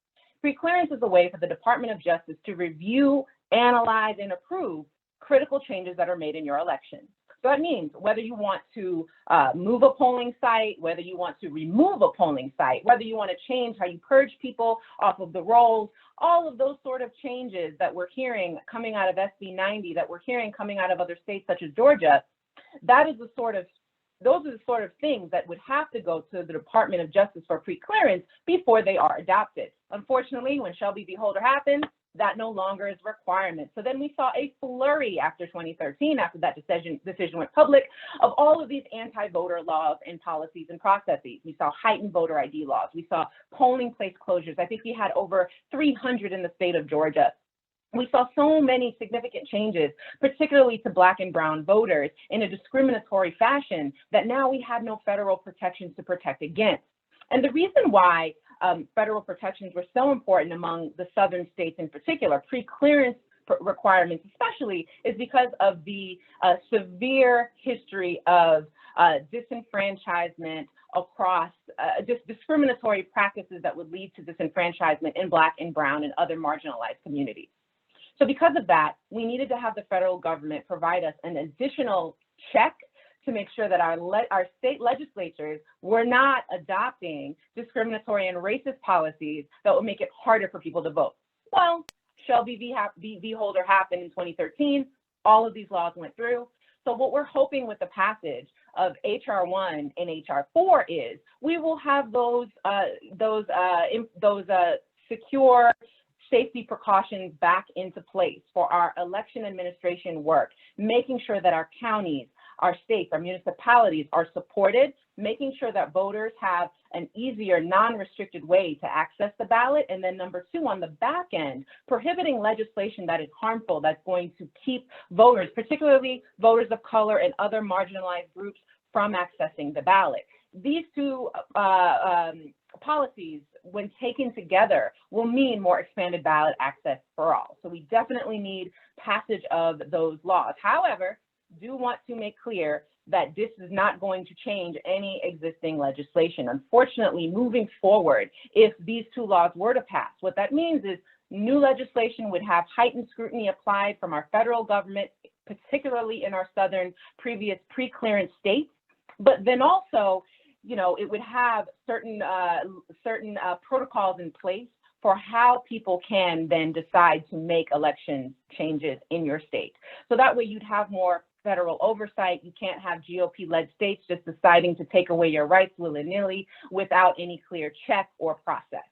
[SPEAKER 14] Pre-clearance is a way for the Department of Justice to review analyze, and approve critical changes that are made in your election. So that means whether you want to move a polling site, whether you want to remove a polling site, whether you want to change how you purge people off of the rolls, all of those sort of changes that we're hearing coming out of SB 90, that we're hearing coming out of other states such as Georgia, that is the sort of those are the sort of things that would have to go to the Department of Justice for pre-clearance before they are adopted. Unfortunately, when Shelby v. Holder happened, that no longer is a requirement. So then we saw a flurry after 2013, after that decision went public, of all of these anti-voter laws and policies and processes. We saw heightened voter ID laws. We saw polling place closures. I think we had over 300 in the state of Georgia. We saw so many significant changes, particularly to Black and brown voters, in a discriminatory fashion that now we had no federal protections to protect against. And the reason why federal protections were so important among the southern states in particular, pre-clearance requirements especially, is because of the severe history of disenfranchisement across just discriminatory practices that would lead to disenfranchisement in Black and brown and other marginalized communities. So because of that, we needed to have the federal government provide us an additional check to make sure that our state legislatures were not adopting discriminatory and racist policies that would make it harder for people to vote. Well, Shelby v. Holder happened in 2013. All of these laws went through. So what we're hoping with the passage of HR 1 and HR 4 is we will have those secure safety precautions back into place for our election administration work, making sure that our counties, our states, our municipalities are supported, making sure that voters have an easier, non-restricted way to access the ballot. And then number two, on the back end, prohibiting legislation that is harmful, that's going to keep voters, particularly voters of color and other marginalized groups, from accessing the ballot. These two policies, when taken together, will mean more expanded ballot access for all. So we definitely need passage of those laws. However, do want to make clear that this is not going to change any existing legislation. Unfortunately, moving forward, if these two laws were to pass, what that means is new legislation would have heightened scrutiny applied from our federal government, particularly in our southern previous pre-clearance states, but then also, you know, it would have certain protocols in place for how people can then decide to make election changes in your state. So that way you'd have more federal oversight. You can't have GOP-led states just deciding to take away your rights willy-nilly without any clear check or process.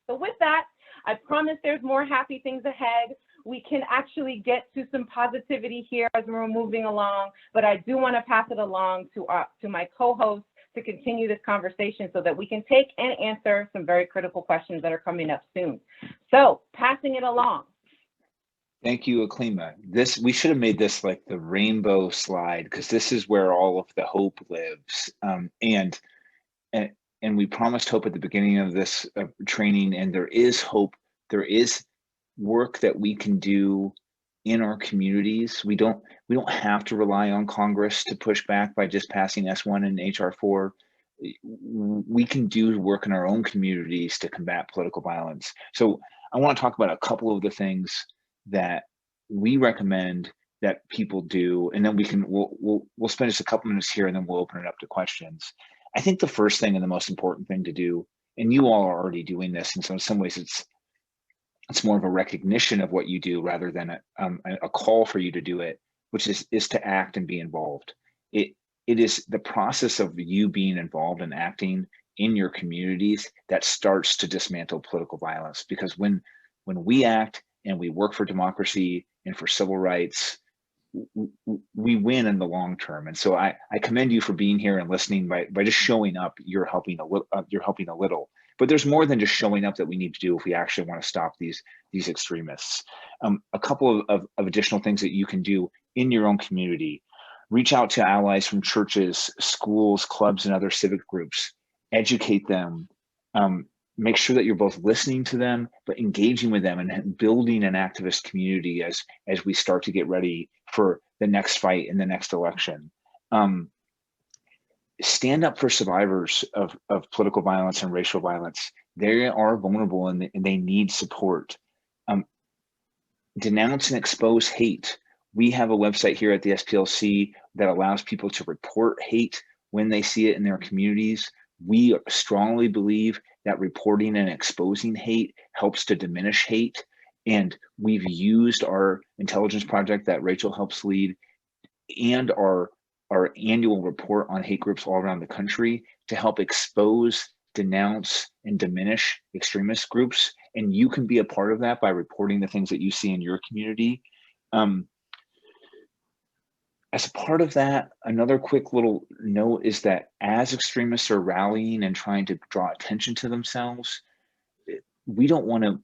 [SPEAKER 14] So with that, I promise there's more happy things ahead. We can actually get to some positivity here as we're moving along, but I do want to pass it along to my co-host to continue this conversation so that we can take and answer some very critical questions that are coming up soon. So passing it along.
[SPEAKER 12] Thank you, Aklima. We should have made this like the rainbow slide, because this is where all of the hope lives. And we promised hope at the beginning of this training, and there is hope. There is work that we can do in our communities. We don't have to rely on Congress to push back by just passing S1 and HR 4. We can do work in our own communities to combat political violence. So I want to talk about a couple of the things that we recommend that people do, and then we'll spend just a couple minutes here, and then we'll open it up to questions. I think the first thing and the most important thing to do, and you all are already doing this, and so in some ways it's more of a recognition of what you do rather than a call for you to do it, which is to act and be involved. It is the process of you being involved and acting in your communities that starts to dismantle political violence, because when we act and we work for democracy and for civil rights, we win in the long term. And so I commend you for being here and listening. By just showing up, you're helping a little. But there's more than just showing up that we need to do if we actually want to stop these extremists. A couple of additional things that you can do in your own community: reach out to allies from churches, schools, clubs, and other civic groups. Educate them. Make sure that you're both listening to them, but engaging with them and building an activist community as we start to get ready for the next fight in the next election. Stand up for survivors of political violence and racial violence. They are vulnerable and they need support. denounce and expose hate. We have a website here at the SPLC that allows people to report hate when they see it in their communities. We strongly believe that reporting and exposing hate helps to diminish hate. And we've used our intelligence project that Rachel helps lead and our annual report on hate groups all around the country to help expose, denounce, and diminish extremist groups. And you can be a part of that by reporting the things that you see in your community. As a part of that, another quick little note is that as extremists are rallying and trying to draw attention to themselves, we don't want to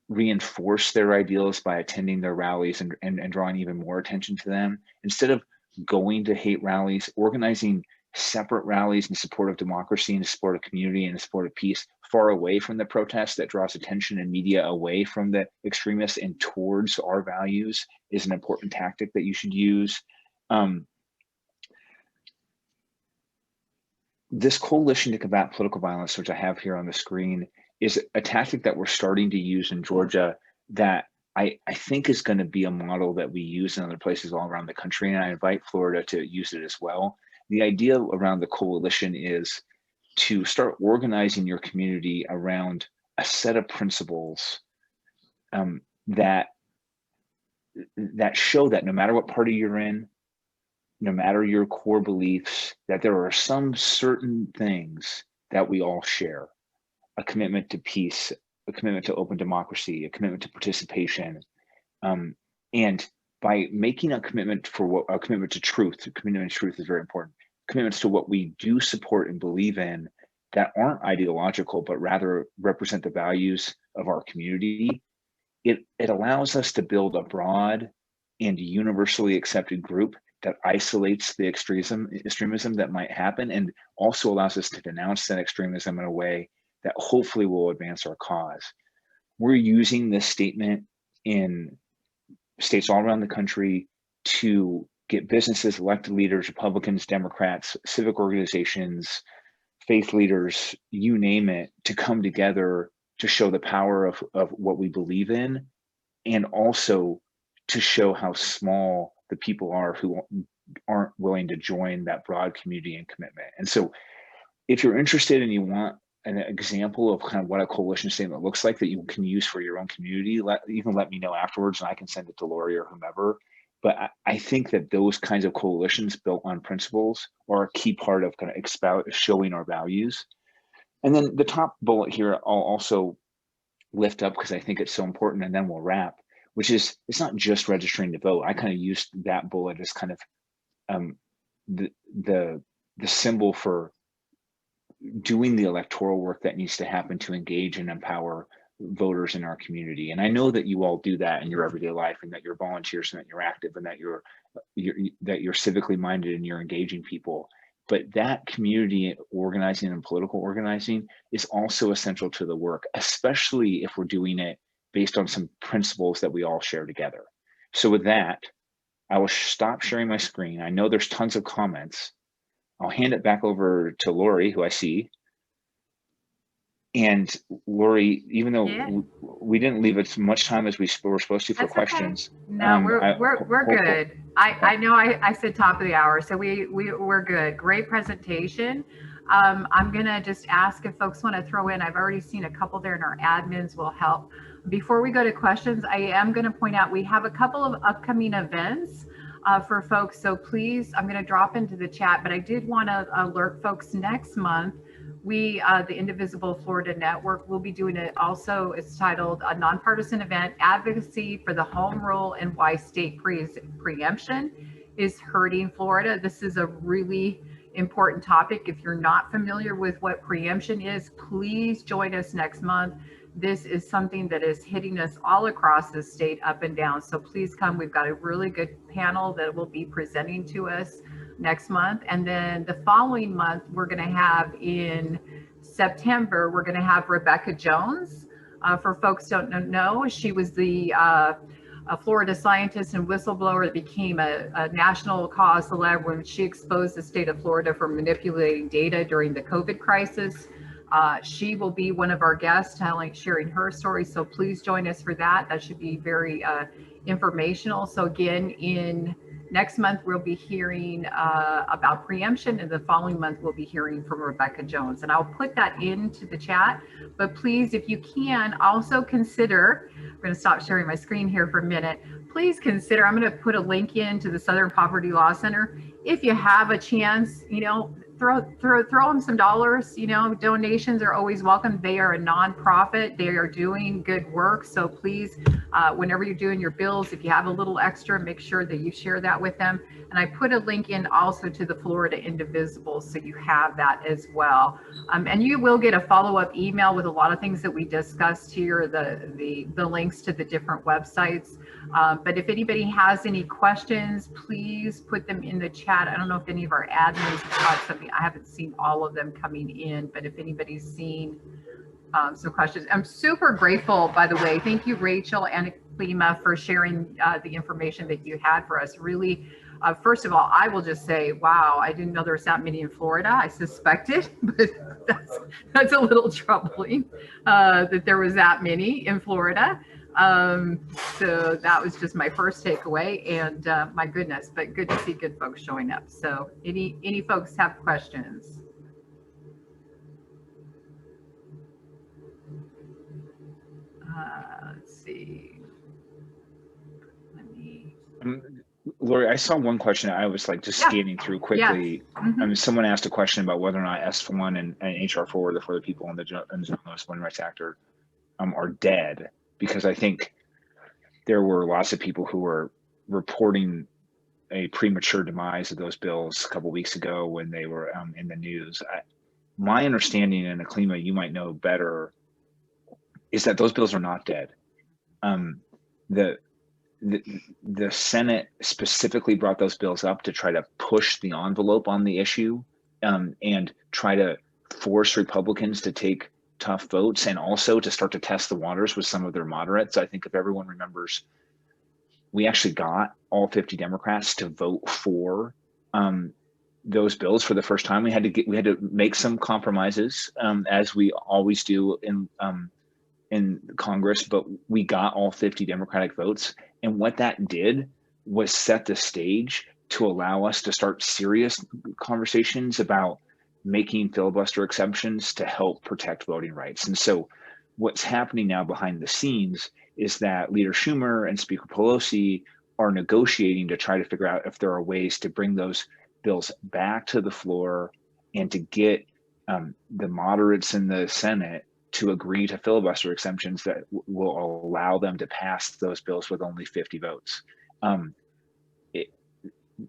[SPEAKER 12] reinforce their ideals by attending their rallies and drawing even more attention to them. Instead of going to hate rallies, organizing separate rallies in support of democracy, in support of community, and in support of peace, far away from the protest that draws attention and media away from the extremists and towards our values is an important tactic that you should use. This coalition to combat political violence, which I have here on the screen, is a tactic that we're starting to use in Georgia that I think is going to be a model that we use in other places all around the country, and I invite Florida to use it as well. The idea around the coalition is to start organizing your community around a set of principles that show that no matter what party you're in, no matter your core beliefs, that there are some certain things that we all share. A commitment to peace, a commitment to open democracy, a commitment to participation. And by making a commitment to truth, a commitment to truth is very important. Commitments to what we do support and believe in that aren't ideological, but rather represent the values of our community. It allows us to build a broad and universally accepted group that isolates the extremism that might happen, and also allows us to denounce that extremism in a way that hopefully will advance our cause. We're using this statement in states all around the country to get businesses, elected leaders, Republicans, Democrats, civic organizations, faith leaders, you name it, to come together to show the power of what we believe in, and also to show how small the people are who aren't willing to join that broad community and commitment. And so if you're interested and you want an example of kind of what a coalition statement looks like that you can use for your own community, even let me know afterwards and I can send it to Lori or whomever. But I think that those kinds of coalitions built on principles are a key part of kind of showing our values. And then the top bullet here, I'll also lift up because I think it's so important, and then we'll wrap, which is it's not just registering to vote. I kind of used that bullet as kind of the symbol for doing the electoral work that needs to happen to engage and empower voters in our community. And I know that you all do that in your everyday life, and that you're volunteers, and that you're active, and that you're civically minded, and you're engaging people. But that community organizing and political organizing is also essential to the work, especially if we're doing it based on some principles that we all share together. So with that, I will stop sharing my screen. I know there's tons of comments. I'll hand it back over to Lori, who I see. And Lori, even though we didn't leave as much time as we were supposed to for questions.
[SPEAKER 1] Okay. No, we're good. I know I said top of the hour, so we're good. Great presentation. I'm gonna just ask if folks want to throw in. I've already seen a couple there, and our admins will help. Before we go to questions, I am going to point out we have a couple of upcoming events for folks. So please, I'm going to drop into the chat, but I did want to alert folks next month. We, the Indivisible Florida Network, will be doing it also. It's titled a nonpartisan event, Advocacy for the Home Rule and Why State Preemption is Hurting Florida. This is a really important topic. If you're not familiar with what preemption is, please join us next month. This is something that is hitting us all across the state, up and down. So please come. We've got a really good panel that will be presenting to us next month. And then the following month, we're going to have in September, we're going to have Rebecca Jones. For folks who don't know, she was the a Florida scientist and whistleblower that became a national cause celeb when she exposed the state of Florida for manipulating data during the COVID crisis. She will be one of our guests sharing her story. So please join us for that. That should be very informational. So again, in next month, we'll be hearing about preemption, and the following month, we'll be hearing from Rebecca Jones. And I'll put that into the chat, but please, if you can, also consider, I'm going to stop sharing my screen here for a minute. Please consider, I'm going to put a link into the Southern Poverty Law Center. If you have a chance, you know, throw them some dollars. You know, donations are always welcome. They are a nonprofit. They are doing good work. So please, whenever you're doing your bills, if you have a little extra, make sure that you share that with them. And I put a link in also to the Florida Indivisible, so you have that as well. And you will get a follow-up email with a lot of things that we discussed here, the links to the different websites. But if anybody has any questions, please put them in the chat. I don't know if any of our admins have got something. I haven't seen all of them coming in, but if anybody's seen some questions. I'm super grateful, by the way. Thank you, Rachel and Klima, for sharing the information that you had for us. Really, first of all, I will just say, wow, I didn't know there was that many in Florida. I suspected, but that's a little troubling that there was that many in Florida. So that was just my first takeaway, and my goodness, but good to see good folks showing up. So any folks have questions? Let's see. Let me.
[SPEAKER 12] Lori, I saw one question. I was like just scanning through quickly.
[SPEAKER 1] Yeah.
[SPEAKER 12] Someone asked a question about whether or not S1 and HR 4, the for the people in the Journalist Voting Rights Act are dead, because I think there were lots of people who were reporting a premature demise of those bills a couple of weeks ago when they were in the news. My understanding, and Aklima, you might know better, is that those bills are not dead. The Senate specifically brought those bills up to try to push the envelope on the issue, and try to force Republicans to take tough votes, and also to start to test the waters with some of their moderates. I think if everyone remembers, we actually got all 50 Democrats to vote for those bills for the first time. We had to make some compromises, as we always do in Congress, but we got all 50 Democratic votes. And what that did was set the stage to allow us to start serious conversations about making filibuster exceptions to help protect voting rights. And so what's happening now behind the scenes is that Leader Schumer and Speaker Pelosi are negotiating to try to figure out if there are ways to bring those bills back to the floor and to get the moderates in the Senate to agree to filibuster exemptions that will allow them to pass those bills with only 50 votes.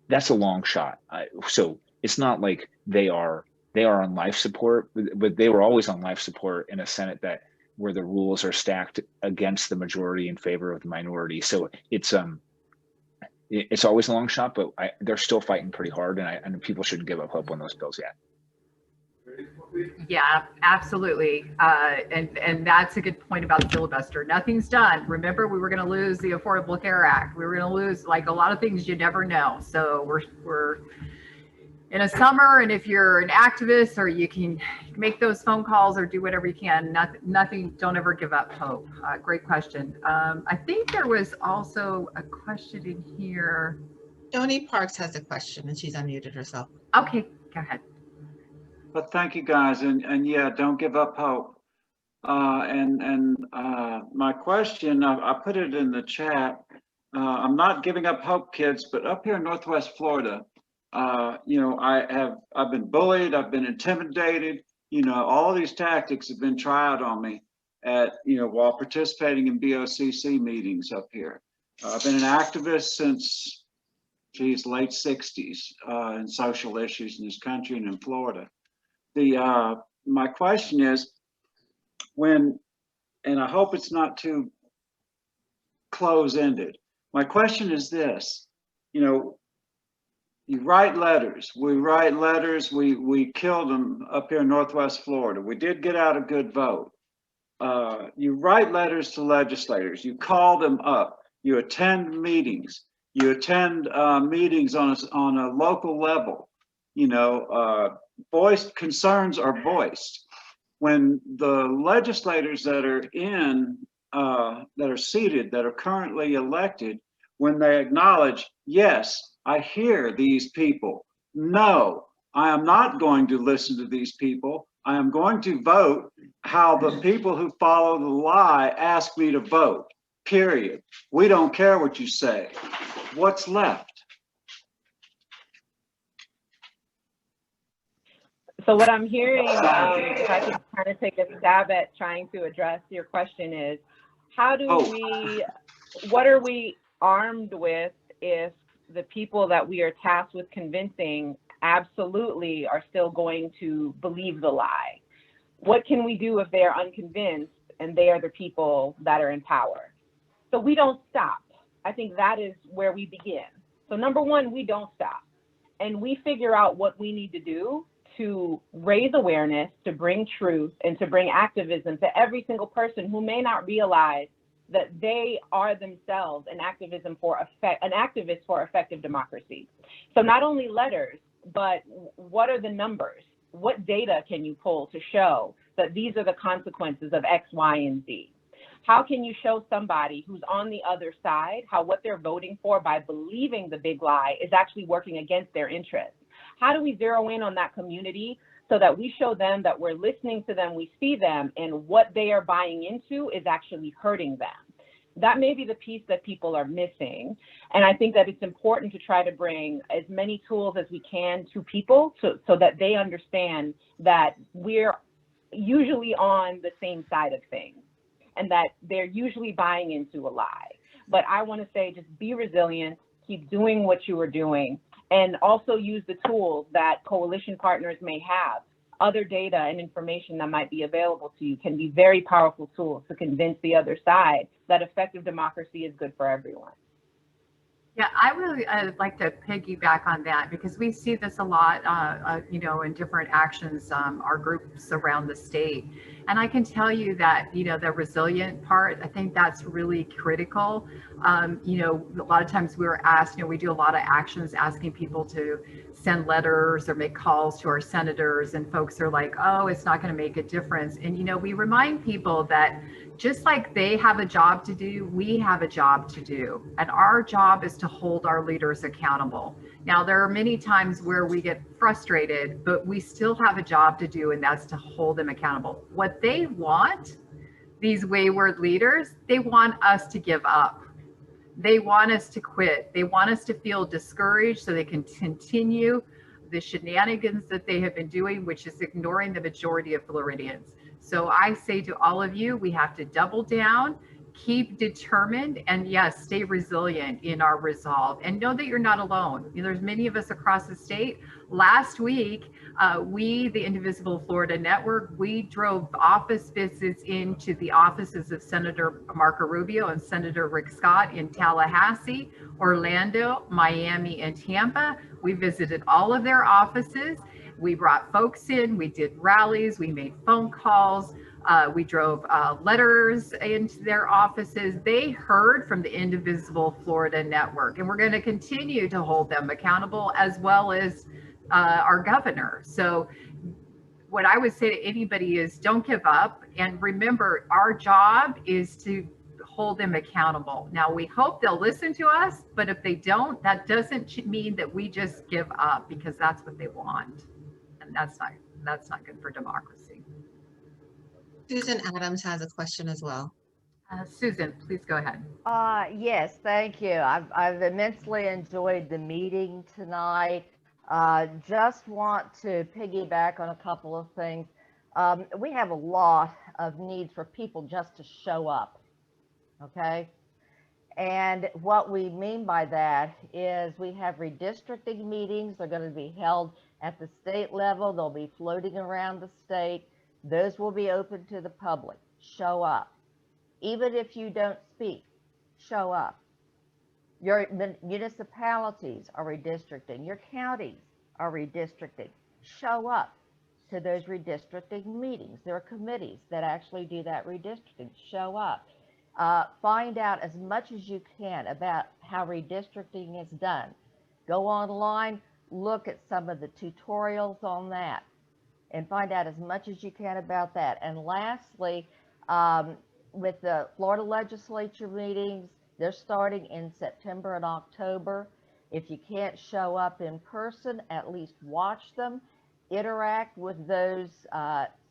[SPEAKER 12] That's a long shot. So it's not like they are on life support, but they were always on life support in a Senate where the rules are stacked against the majority in favor of the minority. So it's always a long shot, but they're still fighting pretty hard, and people shouldn't give up hope on those bills yet.
[SPEAKER 1] Yeah, absolutely. And that's a good point about the filibuster. Nothing's done. Remember, we were going to lose the Affordable Care Act. We were going to lose like a lot of things you never know. So we're in a summer, and if you're an activist, or you can make those phone calls or do whatever you can, nothing, don't ever give up hope. Great question. I think there was also a question in here.
[SPEAKER 15] Joni Parks has a question, and she's unmuted herself.
[SPEAKER 1] Okay, go ahead.
[SPEAKER 3] But thank you, guys, and yeah, don't give up hope. My question, I put it in the chat. I'm not giving up hope, kids, but up here in Northwest Florida, you know, I've been bullied, I've been intimidated. You know, all these tactics have been tried on me while participating in BOCC meetings up here. I've been an activist since, late 60s in social issues in this country and in Florida. My question is, and I hope it's not too close-ended. My question is this, you know, you write letters, we killed them up here in Northwest Florida. We did get out a good vote. You write letters to legislators, you call them up, you attend meetings, meetings on a local level, you know, concerns are voiced. when the legislators that are that are seated, that are currently elected, when they acknowledge, yes, I hear these people. No, I am not going to listen to these people. I am going to vote how the people who follow the lie ask me to vote, period. We don't care what you say. What's left?
[SPEAKER 14] So what I'm hearing, if I could kind of take a stab at trying to address your question is, how do what are we armed with if the people that we are tasked with convincing absolutely are still going to believe the lie? What can we do if they are unconvinced and they are the people that are in power? So we don't stop. I think that is where we begin. So number one, we don't stop. And we figure out what we need to do to raise awareness, to bring truth, and to bring activism to every single person who may not realize that they are themselves an activist for effective democracy. So not only letters, but what are the numbers? What data can you pull to show that these are the consequences of X, Y, and Z? How can you show somebody who's on the other side how what they're voting for by believing the big lie is actually working against their interests? How do we zero in on that community so that we show them that we're listening to them, we see them, and what they are buying into is actually hurting them? That may be the piece that people are missing. And I think that it's important to try to bring as many tools as we can to people so that they understand that we're usually on the same side of things and that they're usually buying into a lie. But I want to say, just be resilient, keep doing what you are doing, and also use the tools that coalition partners may have. Other data and information that might be available to you can be very powerful tools to convince the other side that effective democracy is good for everyone.
[SPEAKER 1] Yeah, I really like to piggyback on that because we see this a lot, in different actions, our groups around the state. And I can tell you that, the resilient part, I think that's really critical. A lot of times we were asked, we do a lot of actions asking people to send letters or make calls to our senators, and folks are like, oh, it's not going to make a difference. And, we remind people that just like they have a job to do, we have a job to do. And our job is to hold our leaders accountable. Now, there are many times where we get frustrated, but we still have a job to do, and that's to hold them accountable. What they want, these wayward leaders, they want us to give up. They want us to quit. They want us to feel discouraged so they can continue the shenanigans that they have been doing, which is ignoring the majority of Floridians. So I say to all of you, we have to double down, keep determined, and yes, stay resilient in our resolve, and know that you're not alone. There's many of us across the state. Last week, we, the Indivisible Florida Network, we drove office visits into the offices of Senator Marco Rubio and Senator Rick Scott in Tallahassee, Orlando, Miami, and Tampa. We visited all of their offices. We brought folks in, we did rallies, we made phone calls, we drove letters into their offices. They heard from the Indivisible Florida Network, and we're going to continue to hold them accountable, as well as our governor. So what I would say to anybody is don't give up, and remember, our job is to hold them accountable. Now, we hope they'll listen to us, but if they don't, that doesn't mean that we just give up, because that's what they want. And that's not good for democracy.
[SPEAKER 15] Susan Adams has a question as well.
[SPEAKER 1] Susan, please go ahead.
[SPEAKER 16] Yes, thank you. I've immensely enjoyed the meeting tonight. Just want to piggyback on a couple of things. We have a lot of needs for people just to show up, okay? And what we mean by that is we have redistricting meetings. They're going to be held at the state level. They'll be floating around the state. Those will be open to the public. Show up. Even if you don't speak, show up. Your municipalities are redistricting. Your counties are redistricting. Show up to those redistricting meetings. There are committees that actually do that redistricting. Show up. Find out as much as you can about how redistricting is done. Go online, look at some of the tutorials on that. and find out as much as you can about that. And lastly, with the Florida legislature meetings, they're starting in September and October. If you can't show up in person, at least watch them, interact with those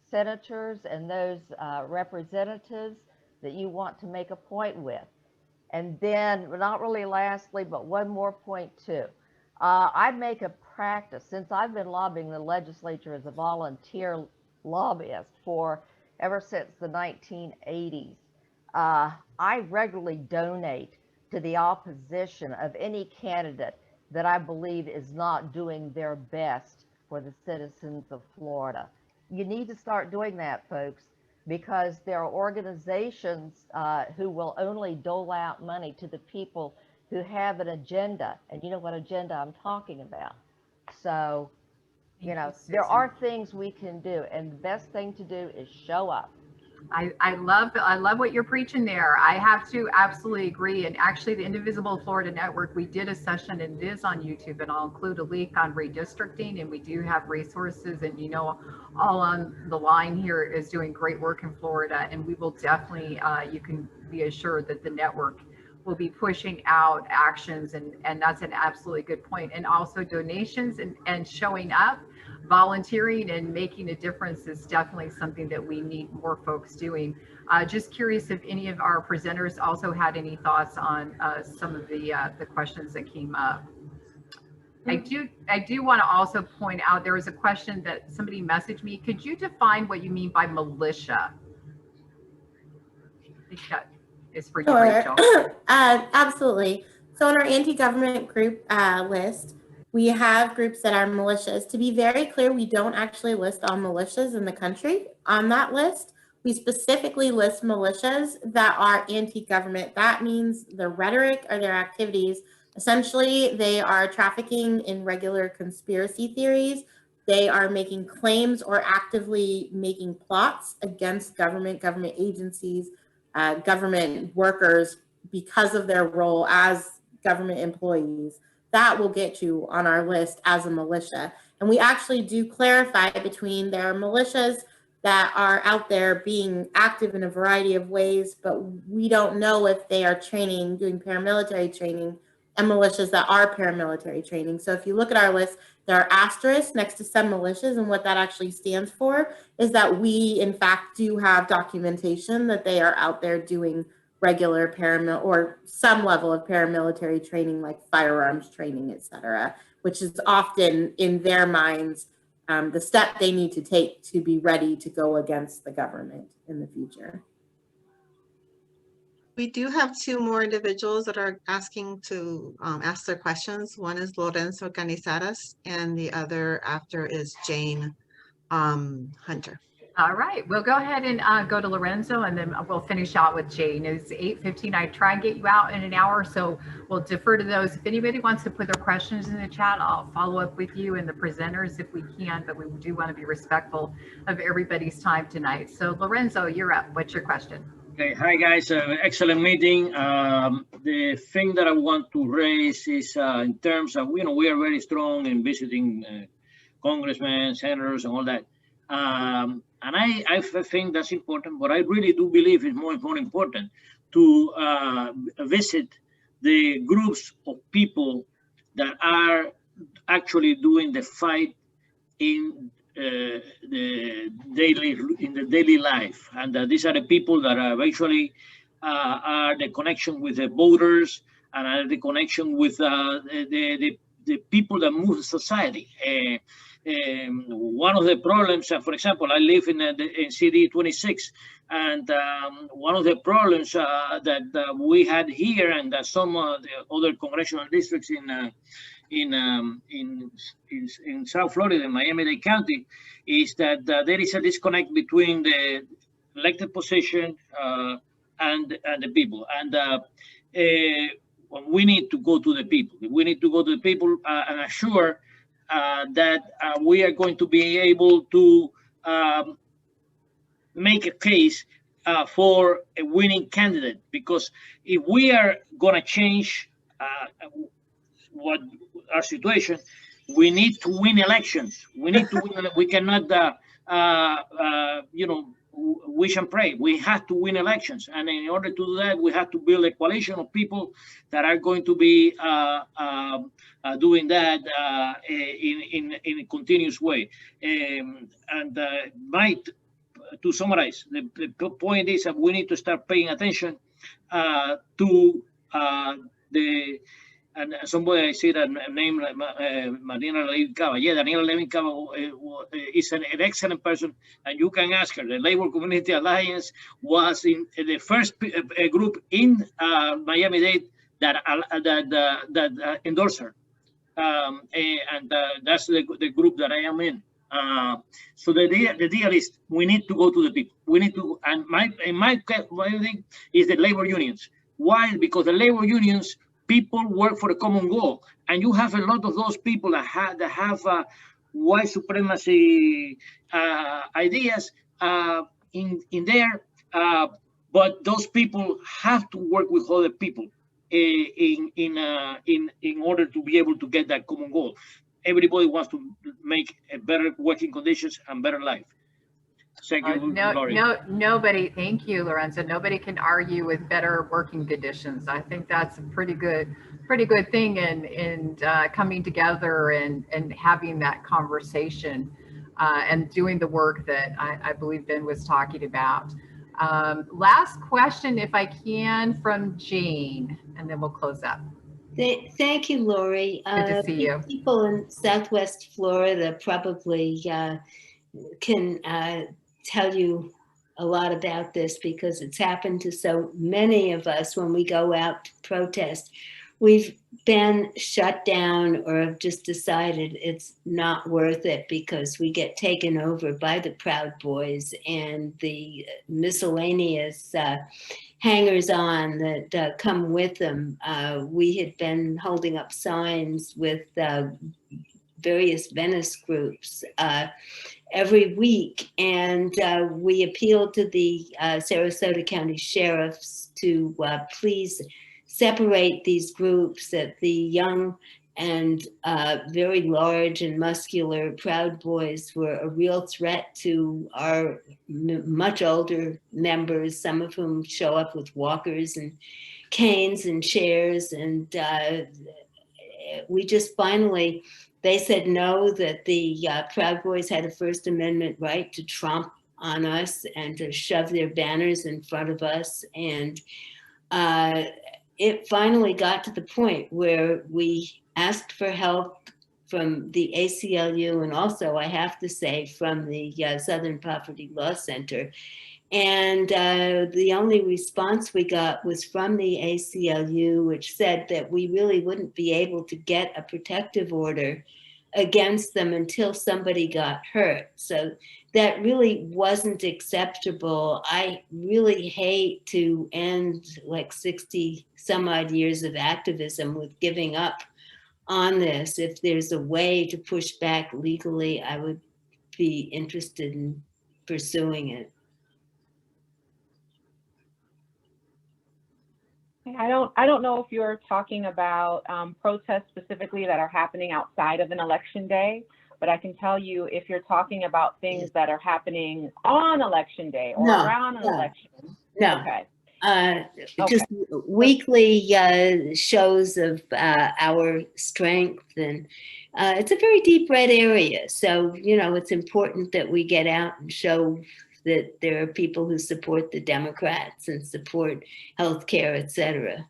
[SPEAKER 16] senators and those representatives that you want to make a point with. And then, not really lastly, but one more point too. I make a practice, since I've been lobbying the legislature as a volunteer lobbyist for ever since the 1980s. I regularly donate to the opposition of any candidate that I believe is not doing their best for the citizens of Florida. You need to start doing that, folks, because there are organizations who will only dole out money to the people who have an agenda. And you know what agenda I'm talking about. So, you know, there are things we can do, and the best thing to do is show up.
[SPEAKER 1] I love what you're preaching there. I have to absolutely agree. And actually, the Indivisible Florida Network, we did a session, and it is on YouTube, and I'll include a link on redistricting. And we do have resources, and you know, all on the line here is doing great work in Florida, and we will definitely, you can be assured that the network will be pushing out actions, and that's an absolutely good point. And also donations and showing up, volunteering and making a difference is definitely something that we need more folks doing. Just curious if any of our presenters also had any thoughts on some of the questions that came up. I do want to also point out, there was a question that somebody messaged me. Could you define what you mean by militia? I think that is for you, Rachel.
[SPEAKER 13] Absolutely. So on our anti-government group list, we have groups that are militias. To be very clear, we don't actually list all militias in the country on that list. We specifically list militias that are anti-government. That means their rhetoric or their activities, essentially, they are trafficking in regular conspiracy theories. They are making claims or actively making plots against government agencies, government workers because of their role as government employees. That will get you on our list as a militia. And we actually do clarify between there are militias that are out there being active in a variety of ways, but we don't know if they are training, doing paramilitary training, and militias that are paramilitary training. So if you look at our list, there are asterisks next to some militias, and what that actually stands for is that we, in fact, do have documentation that they are out there doing regular or some level of paramilitary training, like firearms training, et cetera, which is often in their minds the step they need to take to be ready to go against the government in the future.
[SPEAKER 15] We do have two more individuals that are asking to ask their questions. One is Lorenzo Canizares, and the other after is Jane Hunter.
[SPEAKER 1] All right, we'll go ahead and go to Lorenzo, and then we'll finish out with Jane. It's 8:15. I try and get you out in an hour, so we'll defer to those. If anybody wants to put their questions in the chat, I'll follow up with you and the presenters if we can, but we do want to be respectful of everybody's time tonight. So Lorenzo, you're up. What's your question?
[SPEAKER 17] Okay, hi guys, excellent meeting. The thing that I want to raise is in terms of, you know, we are very strong in visiting congressmen, senators, and all that. And I think that's important, but I really do believe it's more important to visit the groups of people that are actually doing the fight in the daily life, and these are the people that are actually are the connection with the voters and are the connection with the people that move society. One of the problems, for example, I live in CD 26, and one of the problems that we had here, and that some of the other congressional districts in South Florida, in Miami-Dade County, is that there is a disconnect between the elected position and the people, and we need to go to the people. We need to go to the people and assure that we are going to be able to make a case for a winning candidate, because if we are going to change what our situation, we need to win elections. We need to win. We cannot wish and pray. We have to win elections, and in order to do that, we have to build a coalition of people that are going to be doing that in a continuous way. To summarize, the point is that we need to start paying attention to the. And somebody I see that name, Marina Levin Cava. Yeah, Daniela Levin Cava is an excellent person, and you can ask her. The Labor Community Alliance was in the first group in Miami-Dade that endorsed her, and that's the group that I am in. So the deal is we need to go to the people. We need to, and my thing is the labor unions. Why? Because the labor unions, people work for a common goal, and you have a lot of those people that have white supremacy ideas in there, but those people have to work with other people in order to be able to get that common goal. Everybody wants to make a better working conditions and better life. Thank you, Lori.
[SPEAKER 1] Nobody, thank you, Lorenzo. Nobody can argue with better working conditions. I think that's a pretty good thing in coming together and having that conversation and doing the work that I believe Ben was talking about. Last question, if I can, from Jane, and then we'll close up.
[SPEAKER 7] Thank you, Lori.
[SPEAKER 1] Good to see you.
[SPEAKER 7] People in Southwest Florida probably can tell you a lot about this because it's happened to so many of us when we go out to protest. We've been shut down or have just decided it's not worth it because we get taken over by the Proud Boys and the miscellaneous hangers-on that come with them. We had been holding up signs with various Venice groups every week, and we appealed to the Sarasota County sheriffs to please separate these groups, that the young and very large and muscular Proud Boys were a real threat to our much older members, some of whom show up with walkers and canes and chairs. And we just finally, they said no, that the Proud Boys had a First Amendment right to tromp on us and to shove their banners in front of us. And it finally got to the point where we asked for help from the ACLU and also, I have to say, from the Southern Poverty Law Center. And the only response we got was from the ACLU, which said that we really wouldn't be able to get a protective order against them until somebody got hurt. So that really wasn't acceptable. I really hate to end like 60 some odd years of activism with giving up on this. If there's a way to push back legally, I would be interested in pursuing it.
[SPEAKER 14] I don't know if you're talking about protests specifically that are happening outside of an election day, but I can tell you if you're talking about things that are happening on election day or around an election.
[SPEAKER 7] No.
[SPEAKER 14] Okay.
[SPEAKER 7] Just weekly shows of our strength, and it's a very deep red area. So, you know, it's important that we get out and show that there are people who support the Democrats and support healthcare, et cetera.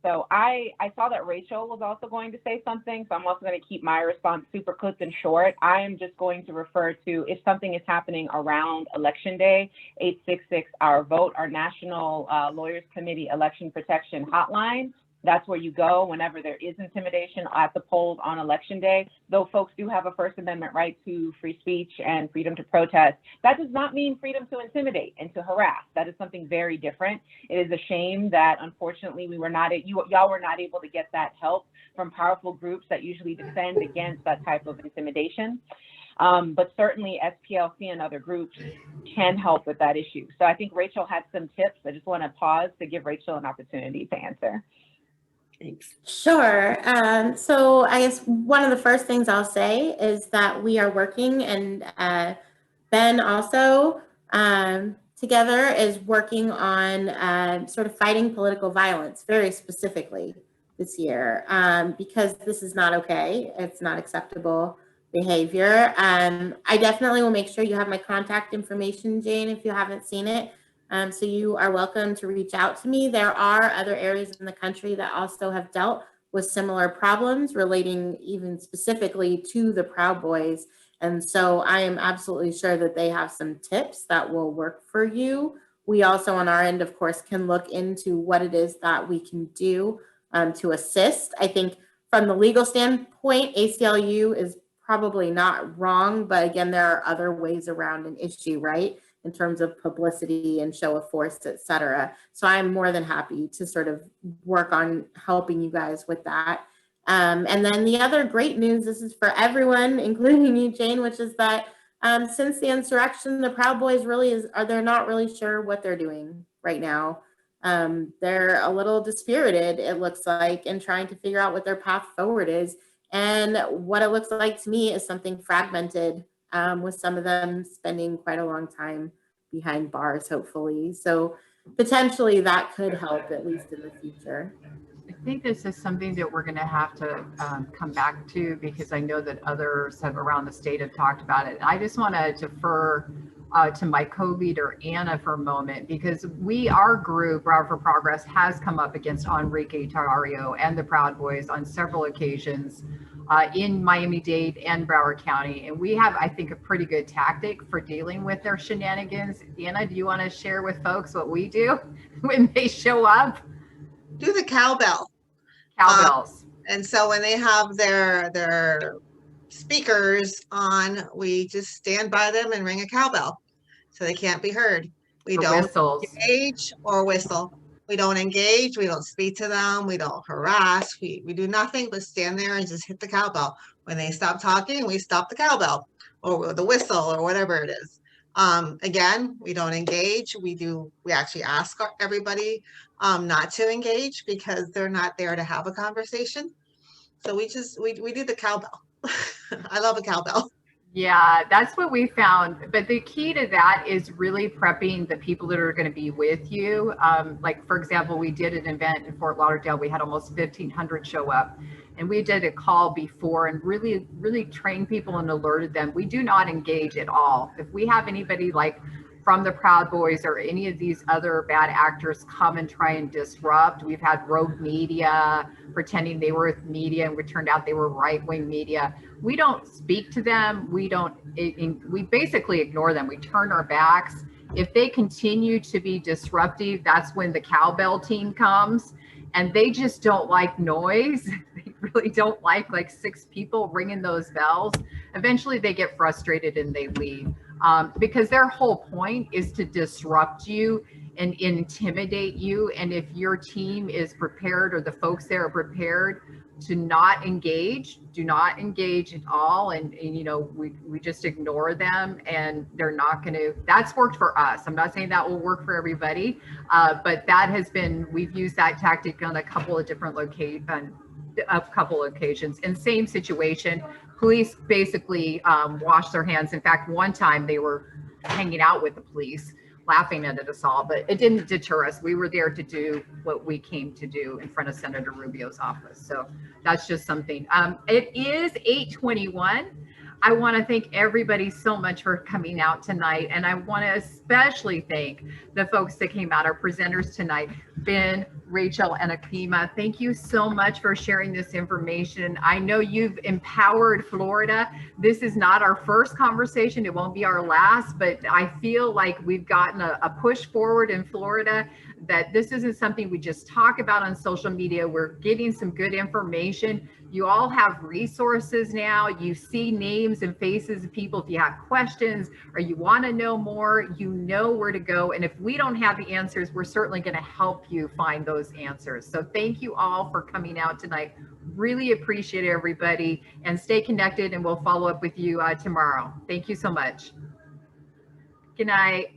[SPEAKER 14] So I saw that Rachel was also going to say something, so I'm also going to keep my response super clipped and short. I am just going to refer to, if something is happening around Election Day, 866-OUR-VOTE, our National Lawyers Committee Election Protection Hotline. That's where you go whenever there is intimidation at the polls on Election Day. Though folks do have a First Amendment right to free speech and freedom to protest, that does not mean freedom to intimidate and to harass. That is something very different. It is a shame that unfortunately y'all were not able to get that help from powerful groups that usually defend against that type of intimidation. But certainly SPLC and other groups can help with that issue. So I think Rachel had some tips. I just want to pause to give Rachel an opportunity to answer.
[SPEAKER 7] Thanks.
[SPEAKER 13] Sure. So I guess one of the first things I'll say is that we are working, and Ben also together is working on sort of fighting political violence very specifically this year, because this is not okay. It's not acceptable behavior. I definitely will make sure you have my contact information, Jane, if you haven't seen it. So you are welcome to reach out to me. There are other areas in the country that also have dealt with similar problems relating even specifically to the Proud Boys. And so I am absolutely sure that they have some tips that will work for you. We also on our end, of course, can look into what it is that we can do to assist. I think from the legal standpoint, ACLU is probably not wrong, but again, there are other ways around an issue, right? In terms of publicity and show of force, et cetera. So I'm more than happy to sort of work on helping you guys with that. And then the other great news, this is for everyone, including you, Jane, which is that since the insurrection, the Proud Boys they're not really sure what they're doing right now. They're a little dispirited, it looks like, in trying to figure out what their path forward is. And what it looks like to me is something fragmented, with some of them spending quite a long time behind bars, hopefully. So potentially that could help, at least in the future.
[SPEAKER 1] I think this is something that we're going to have to come back to, because I know that others have around the state have talked about it. I just want to defer to my co-leader Anna for a moment, because our group, Broward for Progress, has come up against Enrique Tarrio and the Proud Boys on several occasions in Miami-Dade and Broward County. And we have, I think, a pretty good tactic for dealing with their shenanigans. Anna, do you want to share with folks what we do when they show up?
[SPEAKER 15] Do the cowbell.
[SPEAKER 1] Cowbells.
[SPEAKER 15] And so when they have their speakers on, we just stand by them and ring a cowbell so they can't be heard. We don't engage or whistle. We don't engage. We don't speak to them. We don't harass. We do nothing but stand there and just hit the cowbell. When they stop talking, we stop the cowbell or the whistle or whatever it is. Again, we don't engage. We actually ask everybody not to engage, because they're not there to have a conversation. So we do the cowbell. I love a cowbell.
[SPEAKER 1] Yeah, that's what we found. But the key to that is really prepping the people that are going to be with you. Like, for example, we did an event in Fort Lauderdale. We had almost 1,500 show up, and we did a call before and really trained people and alerted them. We do not engage at all. If we have anybody like from the Proud Boys or any of these other bad actors come and try and disrupt, we've had rogue media pretending they were with media, and it turned out they were right-wing media. We don't speak to them. We basically ignore them. We turn our backs. If they continue to be disruptive, that's when the cowbell team comes, and they just don't like noise. They really don't like 6 people ringing those bells. Eventually they get frustrated and they leave, because their whole point is to disrupt you and intimidate you. And if your team is prepared, or the folks there are prepared to not engage, do not engage at all, and we just ignore them, and they're not going to. That's worked for us. I'm not saying that will work for everybody, but that has been, we've used that tactic on a couple of different occasions. And same situation, police basically washed their hands. In fact, one time they were hanging out with the police, laughing at us all, but it didn't deter us. We were there to do what we came to do in front of Senator Rubio's office. So that's just something. It is 8:21. I want to thank everybody so much for coming out tonight. And I want to especially thank the folks that came out, our presenters tonight, Ben, Rachel, and Akima. Thank you so much for sharing this information. I know you've empowered Florida. This is not our first conversation. It won't be our last, but I feel like we've gotten a push forward in Florida, that this isn't something we just talk about on social media. We're getting some good information. You all have resources now. You see names and faces of people. If you have questions or you want to know more, you know where to go. And if we don't have the answers, we're certainly going to help you find those answers. So thank you all for coming out tonight. Really appreciate everybody, and stay connected, and we'll follow up with you tomorrow. Thank you so much. Good night.